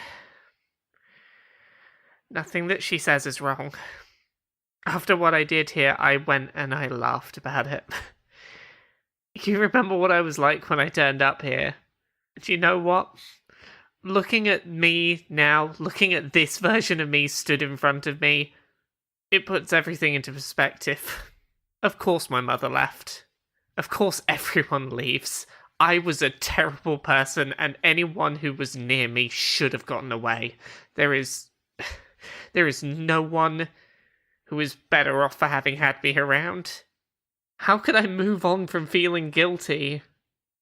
nothing that she says is wrong. After what I did here, I went and I laughed about it. You remember what I was like when I turned up here? Do you know what? Looking at me now, looking at this version of me stood in front of me, it puts everything into perspective. Of course my mother left. Of course everyone leaves. I was a terrible person, and anyone who was near me should have gotten away. There is no one who is better off for having had me around. How could I move on from feeling guilty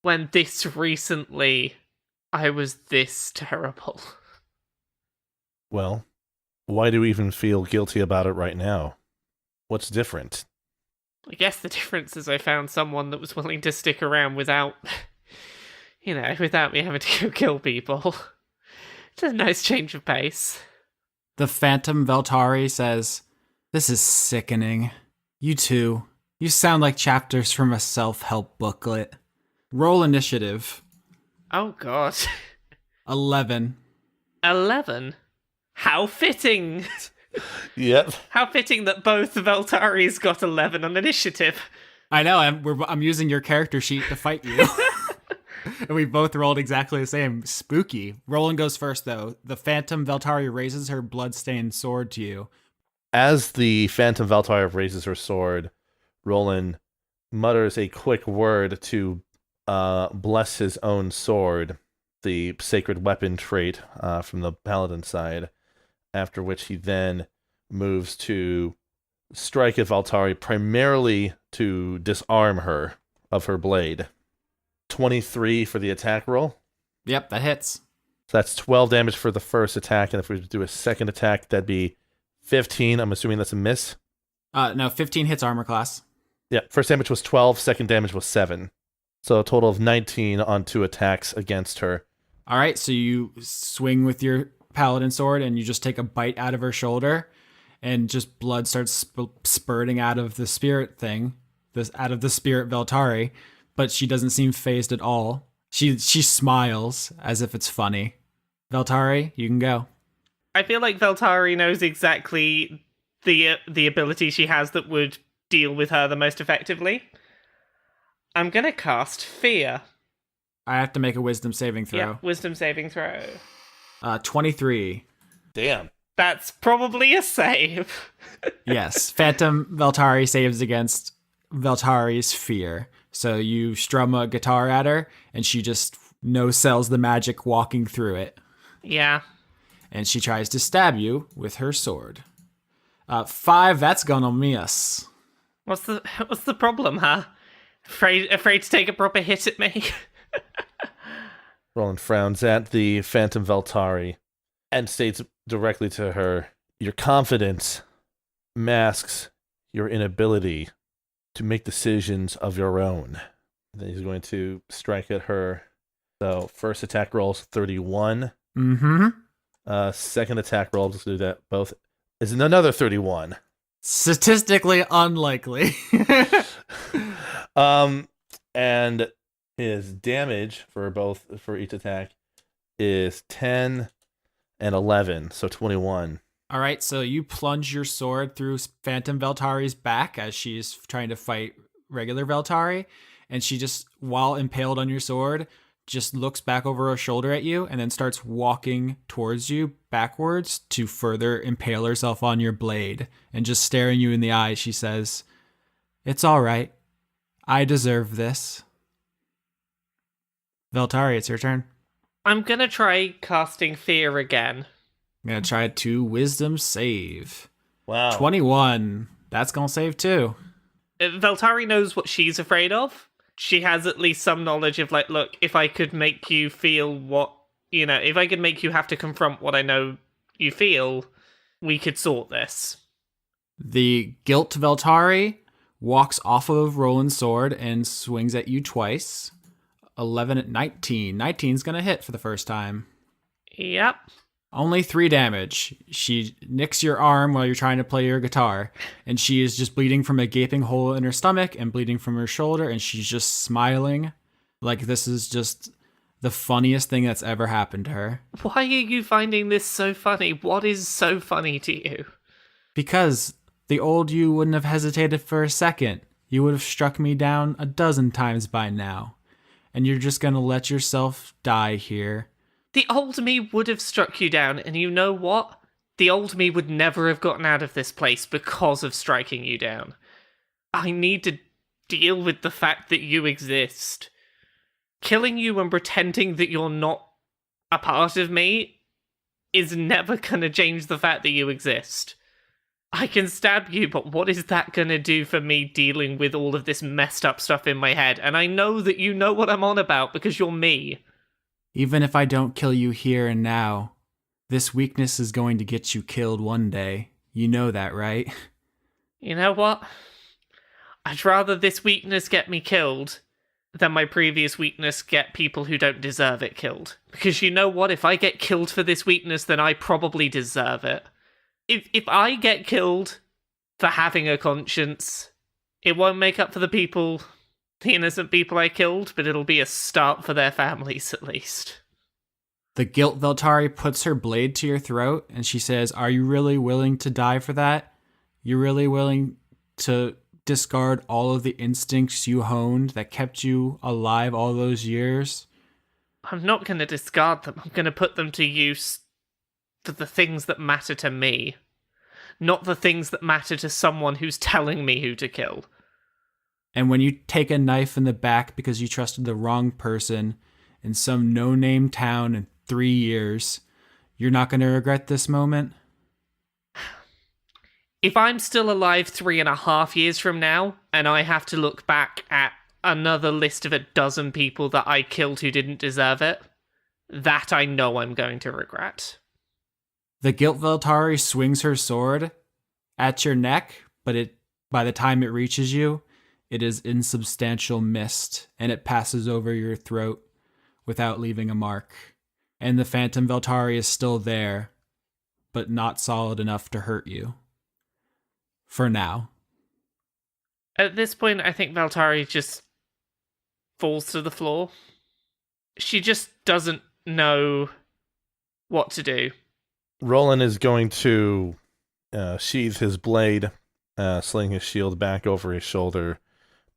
when this recently I was this terrible? Well, why do we even feel guilty about it right now? What's different? I guess the difference is I found someone that was willing to stick around without me having to go kill people. It's a nice change of pace. The Phantom Veltari says, This is sickening. You two, you sound like chapters from a self-help booklet. Roll initiative. Oh god. 11. 11? How fitting! Yep. How fitting that both Veltari's got 11 on initiative. I know, I'm using your character sheet to fight you. And we both rolled exactly the same. Spooky. Roland goes first, though. The Phantom Veltari raises her blood-stained sword to you. As the Phantom Veltari raises her sword, Roland mutters a quick word to bless his own sword, the sacred weapon trait from the paladin side, after which he then moves to strike at Veltari, primarily to disarm her of her blade. 23 for the attack roll. Yep, that hits. So that's 12 damage for the first attack, and if we do a second attack, that'd be 15. I'm assuming that's a miss. No, 15 hits armor class. Yeah, first damage was 12, second damage was 7. So a total of 19 on 2 attacks against her. All right, so you swing with your paladin sword and you just take a bite out of her shoulder and just blood starts spurting out of the spirit thing, out of the spirit Veltari, but she doesn't seem fazed at all. She smiles as if it's funny. Veltari, you can go. I feel like Veltari knows exactly the ability she has that would deal with her the most effectively. I'm gonna cast Fear. I have to make a wisdom saving throw. Yeah, wisdom saving throw. 23. Damn. That's probably a save. Yes, Phantom Veltari saves against Veltari's fear. So you strum a guitar at her, and she just no-sells the magic walking through it. Yeah. And she tries to stab you with her sword. 5, that's gonna miss. What's the problem, huh? Afraid to take a proper hit at me? Roland frowns at the Phantom Veltari and states directly to her, "Your confidence masks your inability to make decisions of your own." Then he's going to strike at her. So first attack rolls 31. Second attack roll, just do that. Both is another 31. Statistically unlikely. And his damage for each attack is 10 and 11, so 21. All right, so you plunge your sword through Phantom Veltari's back as she's trying to fight regular Veltari, and she just, while impaled on your sword, just looks back over her shoulder at you and then starts walking towards you backwards to further impale herself on your blade. And just staring you in the eyes, she says, "It's all right. I deserve this." Veltari, it's your turn. I'm gonna try casting fear again. I'm going to try to wisdom save. Wow. 21. That's going to save too. Veltari knows what she's afraid of. She has at least some knowledge of, like, look, if I could make you feel what, if I could make you have to confront what I know you feel, we could sort this. The Guilt Veltari walks off of Roland's sword and swings at you twice. 11 at 19. 19's going to hit for the first time. Yep. Only 3 damage. She nicks your arm while you're trying to play your guitar, and she is just bleeding from a gaping hole in her stomach and bleeding from her shoulder, and she's just smiling like this is just the funniest thing that's ever happened to her. Why are you finding this so funny? What is so funny to you? Because the old you wouldn't have hesitated for a second. You would have struck me down a dozen times by now, and you're just gonna let yourself die here. The old me would have struck you down, and you know what? The old me would never have gotten out of this place because of striking you down. I need to deal with the fact that you exist. Killing you and pretending that you're not a part of me is never gonna change the fact that you exist. I can stab you, but what is that gonna do for me dealing with all of this messed up stuff in my head? And I know that you know what I'm on about because you're me. Even if I don't kill you here and now, this weakness is going to get you killed one day. You know that, right? You know what? I'd rather this weakness get me killed than my previous weakness get people who don't deserve it killed. Because you know what? If I get killed for this weakness, then I probably deserve it. If I get killed for having a conscience, it won't make up for the innocent people I killed, but it'll be a start for their families at least. The Guilt Veltari puts her blade to your throat and she says, "Are you really willing to die for that? You're really willing to discard all of the instincts you honed that kept you alive all those years?" I'm not going to discard them. I'm going to put them to use for the things that matter to me, not the things that matter to someone who's telling me who to kill. And when you take a knife in the back because you trusted the wrong person in some no-name town in 3 years, you're not going to regret this moment? If I'm still alive 3.5 years from now, and I have to look back at another list of a dozen people that I killed who didn't deserve it, that I know I'm going to regret. The Guilt Veltari swings her sword at your neck, but by the time it reaches you, it is insubstantial mist, and it passes over your throat without leaving a mark. And the Phantom Veltari is still there, but not solid enough to hurt you. For now. At this point, I think Veltari just falls to the floor. She just doesn't know what to do. Roland is going to sheathe his blade, sling his shield back over his shoulder,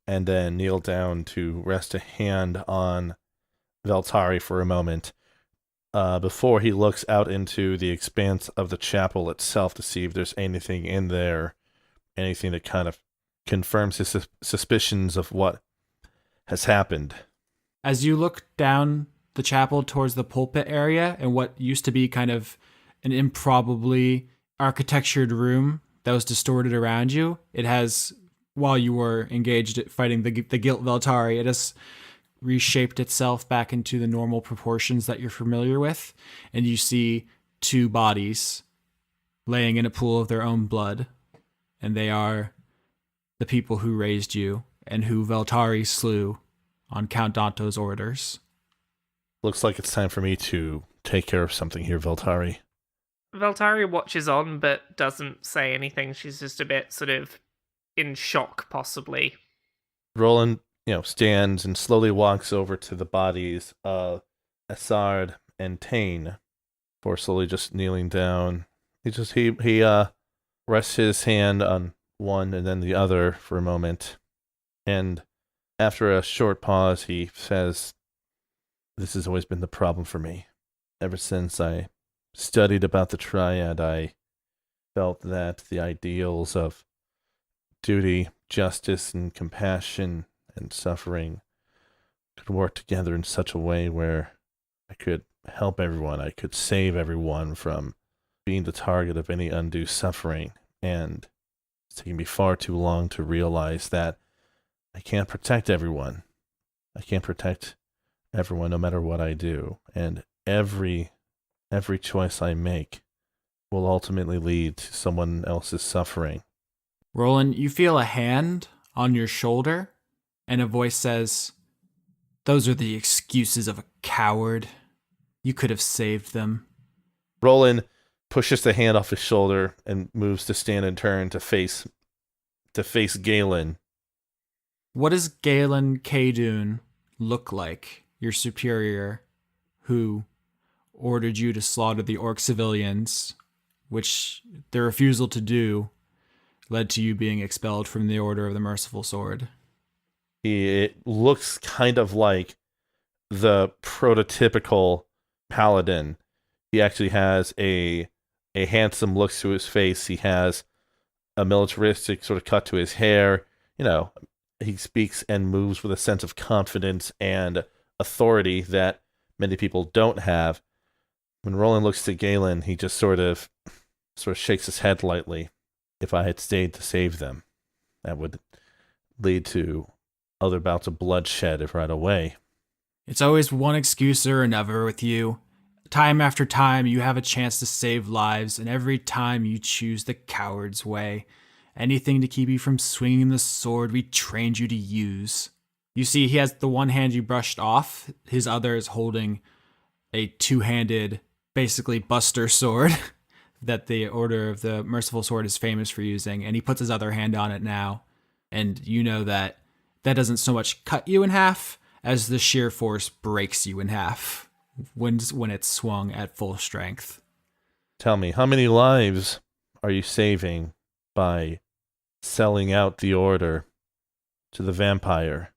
and then kneel down to rest a hand on Veltari for a moment before he looks out into the expanse of the chapel itself to see if there's anything in there, anything that kind of confirms his suspicions of what has happened. As you look down the chapel towards the pulpit area and what used to be kind of an improbably architectured room that was distorted around you, it has, while you were engaged at fighting the Guilt Veltari, it has reshaped itself back into the normal proportions that you're familiar with, and you see two bodies laying in a pool of their own blood, and they are the people who raised you and who Veltari slew on Count Danto's orders. Looks like it's time for me to take care of something here, Veltari. Veltari watches on, but doesn't say anything. She's just a bit sort of in shock, possibly. Roland, stands and slowly walks over to the bodies of Assard and Tane, before slowly just kneeling down. He rests his hand on one and then the other for a moment, and after a short pause, he says, "This has always been the problem for me. Ever since I studied about the Triad, I felt that the ideals of duty, justice, and compassion and suffering could work together in such a way where I could help everyone, I could save everyone from being the target of any undue suffering. And it's taken me far too long to realize that I can't protect everyone. I can't protect everyone no matter what I do. And every choice I make will ultimately lead to someone else's suffering." Roland, you feel a hand on your shoulder, and a voice says, "Those are the excuses of a coward. You could have saved them." Roland pushes the hand off his shoulder and moves to stand and turn to face Galen. What does Galen Kaydun look like, your superior, who ordered you to slaughter the orc civilians, which the refusal to do led to you being expelled from the Order of the Merciful Sword? It looks kind of like the prototypical paladin. He actually has a handsome look to his face. He has a militaristic sort of cut to his hair. He speaks and moves with a sense of confidence and authority that many people don't have. When Roland looks to Galen, he just sort of shakes his head lightly. If I had stayed to save them, that would lead to other bouts of bloodshed right away. It's always one excuse or another with you. Time after time, you have a chance to save lives, and every time you choose the coward's way. Anything to keep you from swinging the sword we trained you to use. You see, he has the one hand you brushed off. His other is holding a two-handed, basically buster sword that the Order of the Merciful Sword is famous for using, and he puts his other hand on it now. And you know that doesn't so much cut you in half as the sheer force breaks you in half when it's swung at full strength. Tell me, how many lives are you saving by selling out the Order to the vampire?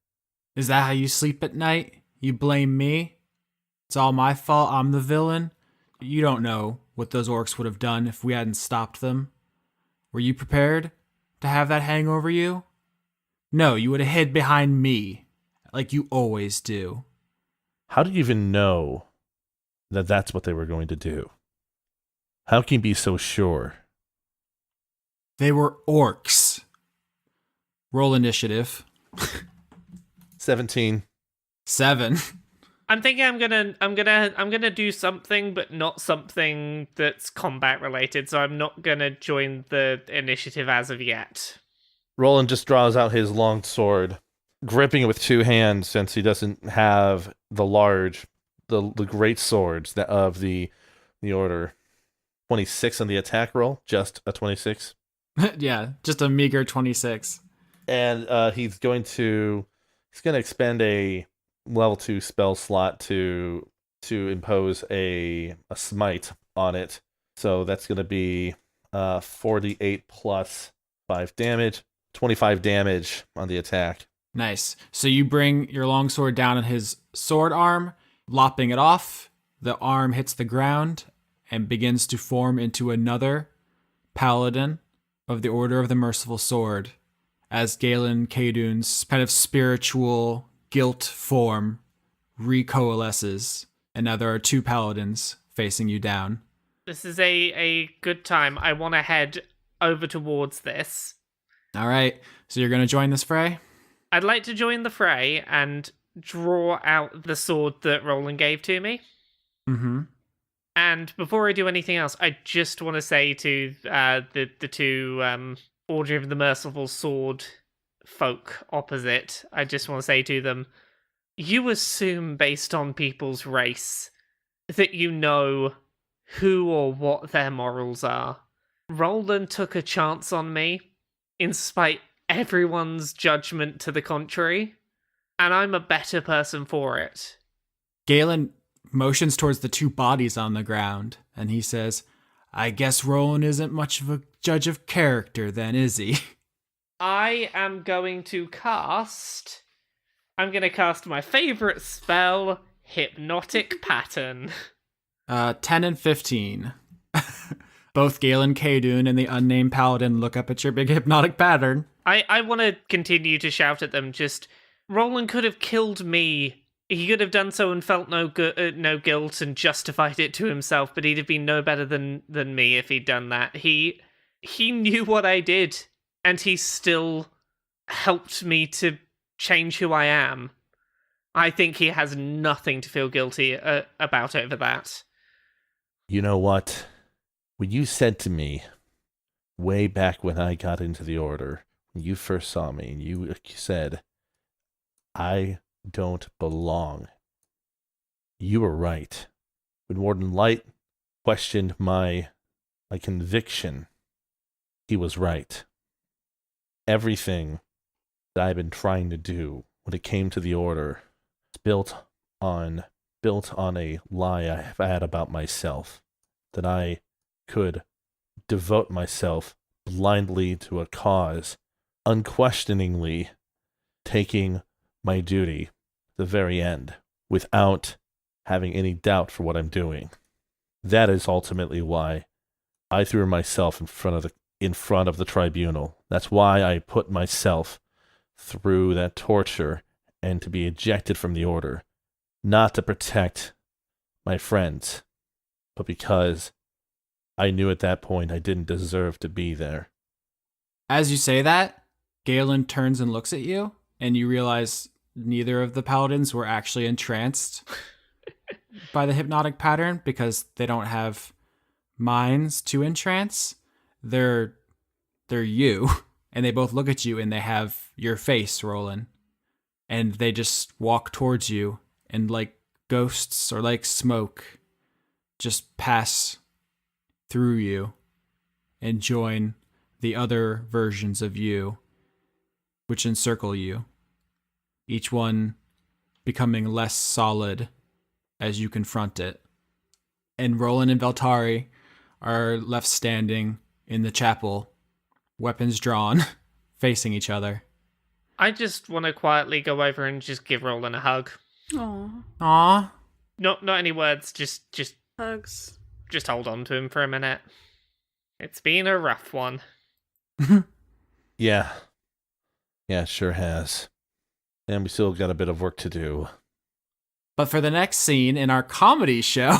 Is that how you sleep at night? You blame me? It's all my fault, I'm the villain? You don't know what those orcs would have done if we hadn't stopped them. Were you prepared to have that hang over you? No, you would have hid behind me, like you always do. How do you even know that that's what they were going to do? How can you be so sure? They were orcs. Roll initiative. 17. 7. I'm thinking I'm gonna do something, but not something that's combat related. So I'm not gonna join the initiative as of yet. Roland just draws out his long sword, gripping it with two hands since he doesn't have the great swords of the Order. 26 on the attack roll, just a 26. Yeah, just a meager 26. And he's going to expend a level 2 spell slot to impose a smite on it. So that's going to be 48 plus 5 damage, 25 damage on the attack. Nice. So you bring your longsword down on his sword arm, lopping it off. The arm hits the ground and begins to form into another paladin of the Order of the Merciful Sword, as Galen Kaydun's kind of spiritual guilt form recoalesces, and now there are two paladins facing you down. This is a good time. I want to head over towards this. All right, so you're going to join this fray? I'd like to join the fray, and draw out the sword that Roland gave to me. Mm-hmm. And before I do anything else, I just want to say to the two Order of the Merciful Sword folk opposite, I just want to say to them, you assume based on people's race that you know who or what their morals are. Roland took a chance on me, in spite everyone's judgment to the contrary, and I'm a better person for it. Galen motions towards the two bodies on the ground, and he says, I guess Roland isn't much of a judge of character then, is he? I am going to cast my favorite spell, Hypnotic Pattern. 10 and 15. Both Galen Kadun and the unnamed paladin look up at your big hypnotic pattern. I want to continue to shout at them, just, Roland could have killed me. He could have done so and felt no guilt and justified it to himself, but he'd have been no better than me if he'd done that. He knew what I did, and he still helped me to change who I am. I think he has nothing to feel guilty about over that. You know what? When you said to me, way back when I got into the Order, when you first saw me, and you said, I don't belong. You were right. When Warden Light questioned my conviction, he was right. Everything that I've been trying to do when it came to the Order is built on a lie I've had about myself, that I could devote myself blindly to a cause, unquestioningly taking my duty to the very end, without having any doubt for what I'm doing. That is ultimately why I threw myself in front of the tribunal. That's why I put myself through that torture and to be ejected from the Order. Not to protect my friends, but because I knew at that point I didn't deserve to be there. As you say that, Galen turns and looks at you, and you realize neither of the paladins were actually entranced by the hypnotic pattern because they don't have minds to entrance. They're you, and they both look at you, and they have your face, Roland, and they just walk towards you, and like ghosts or like smoke, just pass through you and join the other versions of you, which encircle you, each one becoming less solid as you confront it. And Roland and Veltari are left standing in the chapel, weapons drawn, facing each other. I just want to quietly go over and just give Roland a hug. Aww. Not any words, just Hugs. just hold on to him for a minute. It's been a rough one. Yeah. Yeah, it sure has. And we still got a bit of work to do. But for the next scene in our comedy show,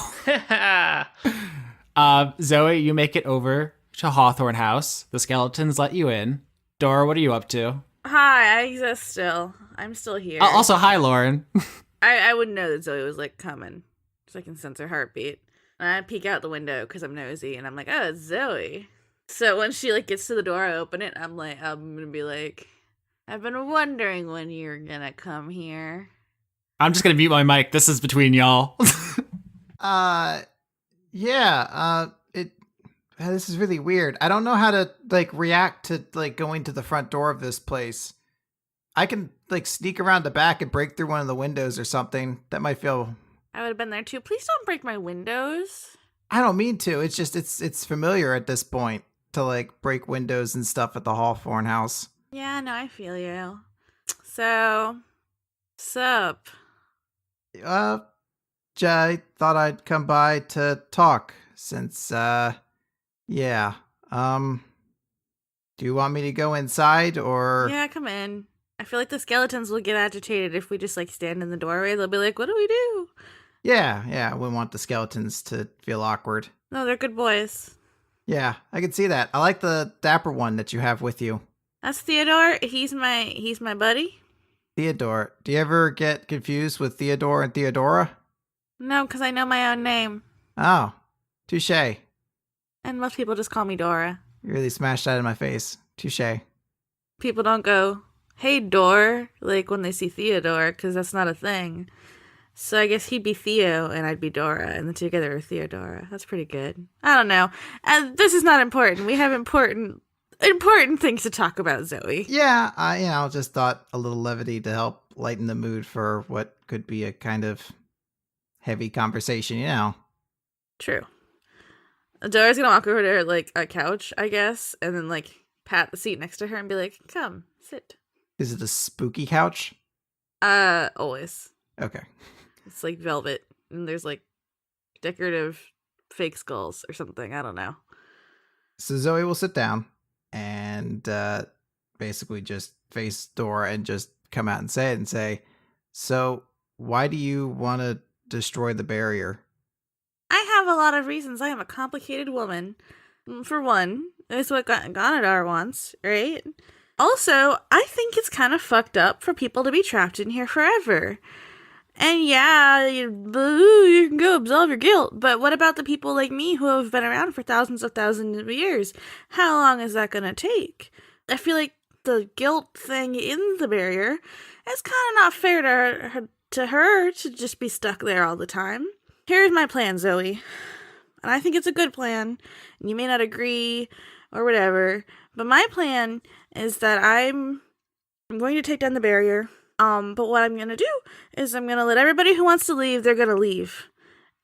Zoe, you make it over to Hawthorne House. The skeletons let you in. Dora, what are you up to? Hi, I exist still. I'm still here. Also, hi, Lauren. I wouldn't know that Zoe was like coming, so I can sense her heartbeat. And I peek out the window because I'm nosy, and I'm like, oh, it's Zoe. So when she like gets to the door, I open it. I'm gonna be like, I've been wondering when you're gonna come here. I'm just going to mute my mic. This is between y'all. This is really weird. I don't know how to like react to like going to the front door of this place. I can like sneak around the back and break through one of the windows or something. That might feel. I would have been there too. Please don't break my windows. I don't mean to. It's just it's familiar at this point to like break windows and stuff at the Hawthorne house. Yeah, no, I feel you. So, sup? I thought I'd come by to talk since, do you want me to go inside or? Yeah, come in. I feel like the skeletons will get agitated if we just like stand in the doorway. They'll be like, what do we do? Yeah, I wouldn't want the skeletons to feel awkward. No, they're good boys. Yeah, I can see that. I like the dapper one that you have with you. That's Theodora. He's my buddy. Theodora. Do you ever get confused with Theodore and Theodora? No, because I know my own name. Oh, touche. You And most people just call me Dora. really smashed that in my face. Touche. People don't go, hey, Dor, like when they see Theodore, because that's not a thing. So I guess he'd be Theo and I'd be Dora, and the two together are Theodora. That's pretty good. I don't know. This is not important. We have important things to talk about, Zoey. Yeah, I just thought a little levity to help lighten the mood for what could be a kind of heavy conversation. True. Dora's gonna walk over to her, like, a couch, I guess, and then, like, pat the seat next to her and be like, come, sit. Is it a spooky couch? Always. Okay. It's like velvet, and there's, like, decorative fake skulls or something. I don't know. So Zoey will sit down and basically just face Dora and just come out and say, so why do you want to destroy the barrier? I have a lot of reasons. I am a complicated woman. For one, it's what Ganadar wants, right? Also, I think it's kind of fucked up for people to be trapped in here forever. And yeah, you can go absolve your guilt, but what about the people like me who have been around for thousands of years? How long is that going to take? I feel like the guilt thing in the barrier is kind of not fair to her to just be stuck there all the time. Here's my plan, Zoey. And I think it's a good plan. And you may not agree or whatever, but my plan is that I'm going to take down the barrier. But what I'm going to do is I'm going to let everybody who wants to leave, they're going to leave.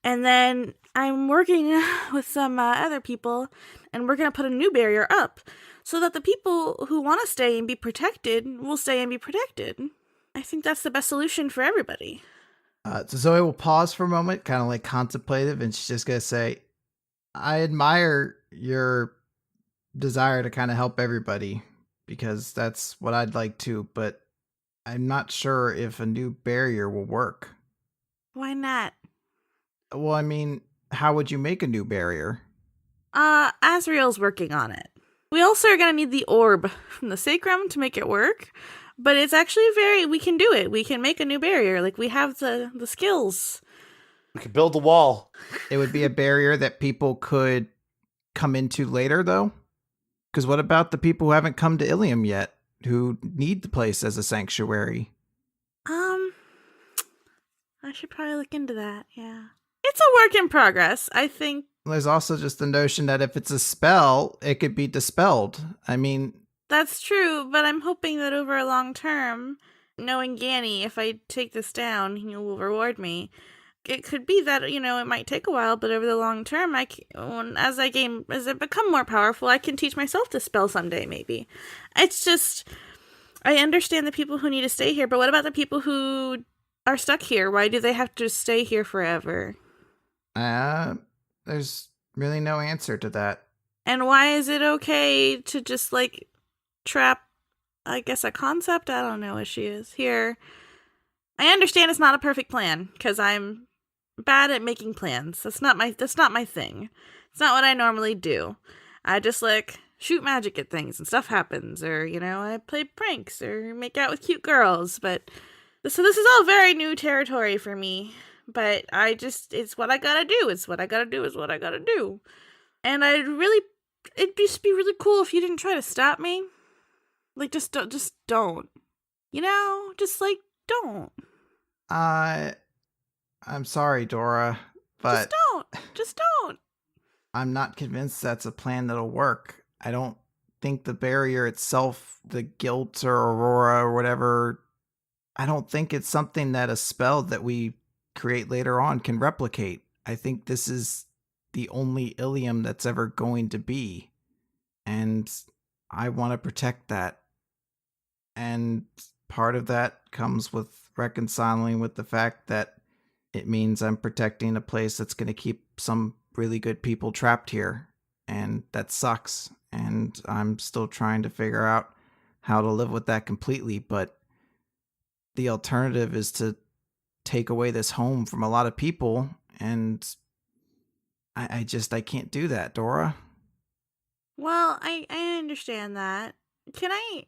And then I'm working with some other people, and we're going to put a new barrier up so that the people who want to stay and be protected will stay and be protected. I think that's the best solution for everybody. So Zoey will pause for a moment, kind of like contemplative, and she's just going to say, I admire your desire to kind of help everybody, because that's what I'd like to, but I'm not sure if a new barrier will work. Why not? Well, I mean, how would you make a new barrier? Asriel's working on it. We also are going to need the orb from the sacrum to make it work, but it's actually we can do it. We can make a new barrier. Like, we have the skills. We could build the wall. It would be a barrier that people could come into later, though? Because what about the people who haven't come to Ilium yet, who need the place as a sanctuary? I should probably look into that, yeah. It's a work in progress, I think. There's also just the notion that if it's a spell, it could be dispelled. I mean... That's true, but I'm hoping that over a long term, knowing Ganny, if I take this down, he will reward me. It could be that, it might take a while, but over the long term, as I become more powerful, I can teach myself to spell someday, maybe. It's just, I understand the people who need to stay here, but what about the people who are stuck here? Why do they have to stay here forever? There's really no answer to that. And why is it okay to just, trap, I guess, a concept? I don't know what she is here. I understand it's not a perfect plan, because I'm bad at making plans. That's not my thing. It's not what I normally do. I just shoot magic at things and stuff happens, or I play pranks or make out with cute girls. But so this is all very new territory for me. But it's what I gotta do. It's what I gotta do. Is what I gotta do. And it'd just be really cool if you didn't try to stop me. Just don't. Just don't. Don't. I'm sorry, Dora, but... Just don't. I'm not convinced that's a plan that'll work. I don't think the barrier itself, the guilt or aurora or whatever, I don't think it's something that a spell that we create later on can replicate. I think this is the only Ilium that's ever going to be. And I want to protect that. And part of that comes with reconciling with the fact that it means I'm protecting a place that's going to keep some really good people trapped here. And that sucks. And I'm still trying to figure out how to live with that completely. But the alternative is to take away this home from a lot of people. And I can't do that, Dora. Well, I understand that. Can I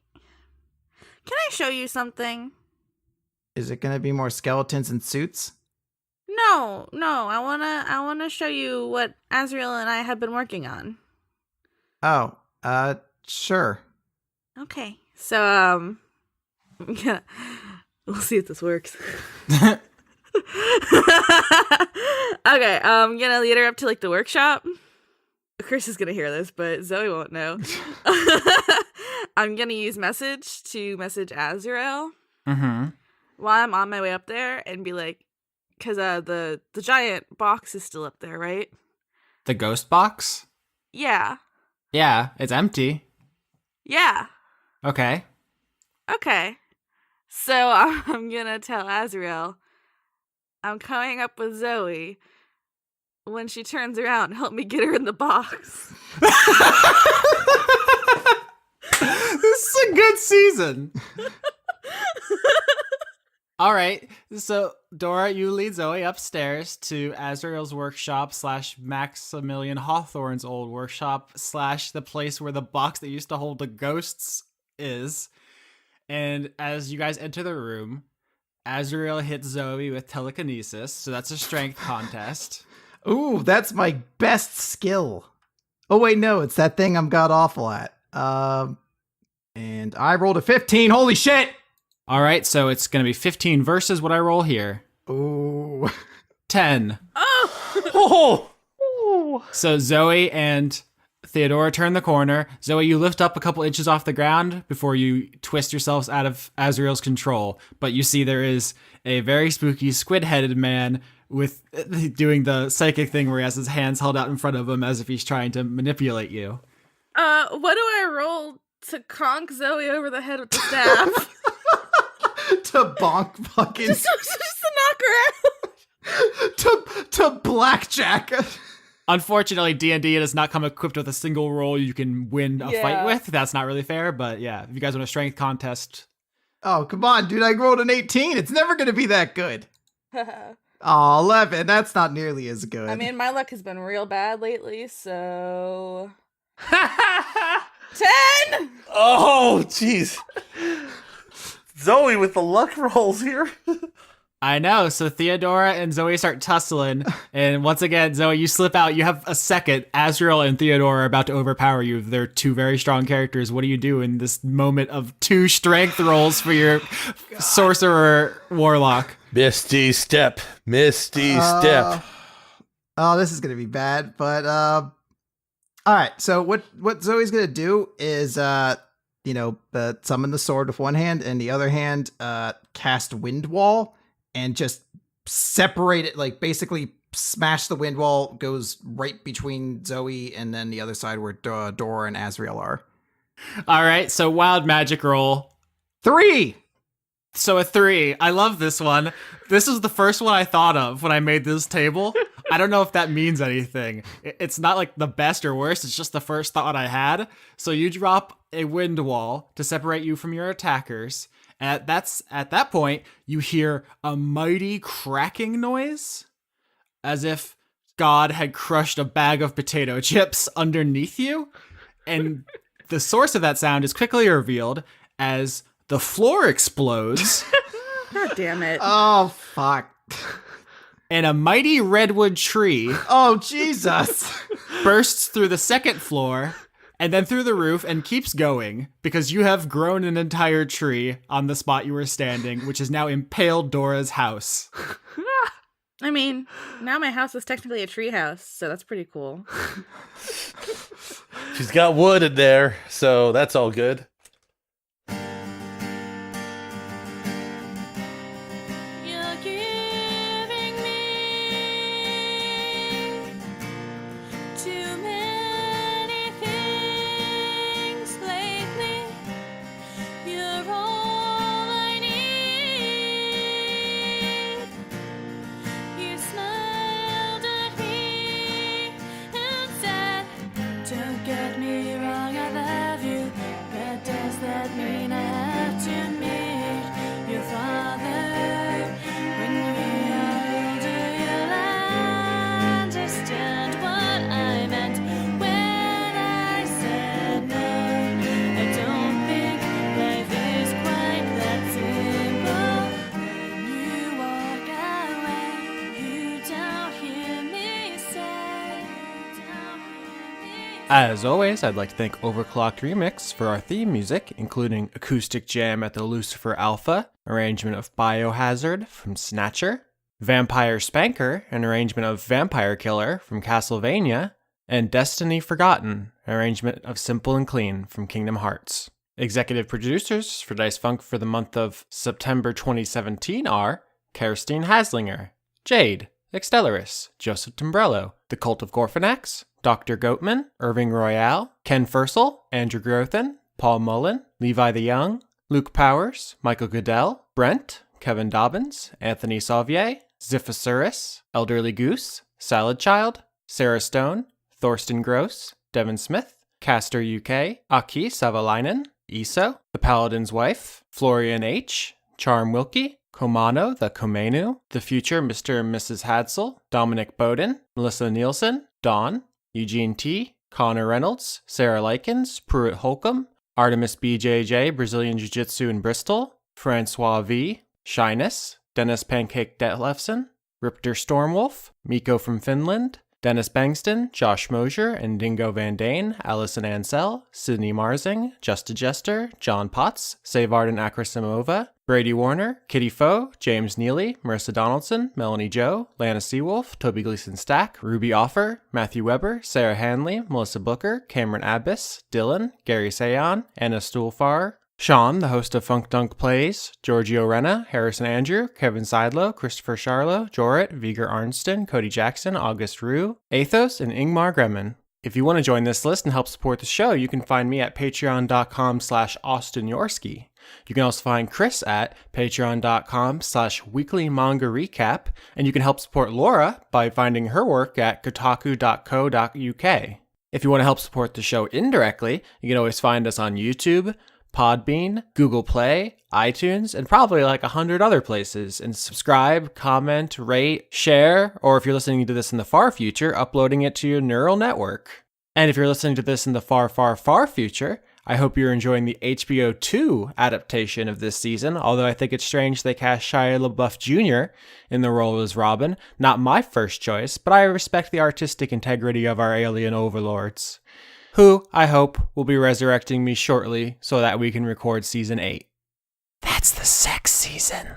show you something? Is it going to be more skeletons and suits? No. I wanna show you what Azrael and I have been working on. Oh, sure. Okay. So yeah, we'll see if this works. Okay, I'm gonna lead her up to like the workshop. Chris is gonna hear this, but Zoey won't know. I'm gonna use message to message Azrael while I'm on my way up there and be like, because the giant box is still up there, right? The ghost box? Yeah. Yeah, it's empty. Yeah. Okay. Okay. So I'm gonna tell Azrael I'm coming up with Zoey. When she turns around, help me get her in the box. This is a good season. All right. So, Dora, you lead Zoey upstairs to Azrael's workshop / Maximilian Hawthorne's old workshop / the place where the box that used to hold the ghosts is. And as you guys enter the room, Azrael hits Zoey with telekinesis. So that's a strength contest. Ooh, that's my best skill. Oh, wait, no, it's that thing I'm god awful at. And I rolled a 15. Holy shit! All right, so it's going to be 15 versus what I roll here. Ooh. 10. Oh! So Zoey and Theodora turn the corner. Zoey, you lift up a couple inches off the ground before you twist yourselves out of Azrael's control. But you see there is a very spooky squid-headed man with doing the psychic thing where he has his hands held out in front of him as if he's trying to manipulate you. What do I roll to conk Zoey over the head with the staff? To bonk fucking... just to knock her out. to blackjack. Unfortunately, D&D does not come equipped with a single roll you can win a fight with. That's not really fair, but yeah, if you guys want a strength contest... Oh, come on, dude, I rolled an 18. It's never going to be that good. Oh, 11. That's not nearly as good. I mean, my luck has been real bad lately, so... 10! Oh, jeez. Zoey with the luck rolls here. I know. So Theodora and Zoey start tussling. And once again, Zoey, you slip out. You have a second. Azrael and Theodora are about to overpower you. They're two very strong characters. What do you do in this moment of 2 strength rolls for your sorcerer warlock? Misty step. Misty step. Oh, this is going to be bad. But, all right. So what Zoey's going to do is, summon the sword with one hand and the other hand, cast wind wall and just separate it, like basically smash the wind wall, goes right between Zoey and then the other side where Dora and Azrael are. All right. So wild magic roll. 3. So a 3. I love this one. This is the first one I thought of when I made this table. I don't know if that means anything. It's not like the best or worst. It's just the first thought I had. So you drop a wind wall to separate you from your attackers. And at that point, you hear a mighty cracking noise, as if God had crushed a bag of potato chips underneath you. And the source of that sound is quickly revealed as the floor explodes. God damn it. Oh, fuck. And a mighty redwood tree Oh, Jesus. bursts through the second floor and then through the roof and keeps going because you have grown an entire tree on the spot you were standing, which is now impaled Dora's house. I mean, now my house is technically a tree house, so that's pretty cool. She's got wood in there, so that's all good. You're giving me too many things lately. You're all I need. You smiled at me and said, "Don't get me wrong, I love you, but As always, I'd like to thank Overclocked Remix for our theme music, including Acoustic Jam at the Lucifer Alpha, arrangement of Biohazard from Snatcher, Vampire Spanker, an arrangement of Vampire Killer from Castlevania, and Destiny Forgotten, an arrangement of Simple and Clean from Kingdom Hearts. Executive producers for Dice Funk for the month of September 2017 are Kerstine Haslinger, Jade, Extellaris, Joseph Timbrello, The Cult of Gorfanax, Dr. Goatman, Irving Royale, Ken Fursel, Andrew Grothin, Paul Mullen, Levi the Young, Luke Powers, Michael Goodell, Brent, Kevin Dobbins, Anthony Sauvier, Ziphosaurus, Elderly Goose, Salad Child, Sarah Stone, Thorsten Gross, Devin Smith, Caster UK, Aki Savalainen, Iso, The Paladin's Wife, Florian H., Charm Wilkie, Komano the Komenu, The Future Mr. and Mrs. Hadsel, Dominic Bowden, Melissa Nielsen, Dawn, Eugene T., Connor Reynolds, Sarah Likens, Pruitt Holcomb, Artemis BJJ, Brazilian Jiu-Jitsu in Bristol, Francois V., Shyness, Dennis Pancake Detlefson, Ripter Stormwolf, Miko from Finland, Dennis Bangston, Josh Mosier, and Dingo Van Dane, Allison Ansell, Sydney Marsing, Justa Jester, John Potts, Savarden Akrasimova, Brady Warner, Kitty Foe, James Neely, Marissa Donaldson, Melanie Joe, Lana Seawolf, Toby Gleason Stack, Ruby Offer, Matthew Weber, Sarah Hanley, Melissa Booker, Cameron Abbas, Dylan, Gary Sayon, Anna Stuhlfar, Sean, the host of Funk Dunk Plays, Giorgio Renna, Harrison Andrew, Kevin Seidlow, Christopher Charlo, Jorrit, Viger Arnston, Cody Jackson, August Rue, Athos, and Ingmar Gremmen. If you want to join this list and help support the show, you can find me at patreon.com/Austin Yorsky. You can also find Chris at patreon.com/weekly manga recap, and you can help support Laura by finding her work at kotaku.co.uk. If you want to help support the show indirectly, you can always find us on YouTube, Podbean, Google Play, iTunes, and probably like 100 other places. And subscribe, comment, rate, share, or if you're listening to this in the far future, uploading it to your neural network. And if you're listening to this in the far, far, far future, I hope you're enjoying the HBO 2 adaptation of this season, although I think it's strange they cast Shia LaBeouf Jr. in the role as Robin. Not my first choice, but I respect the artistic integrity of our alien overlords, who, I hope, will be resurrecting me shortly so that we can record Season 8. That's the sex season.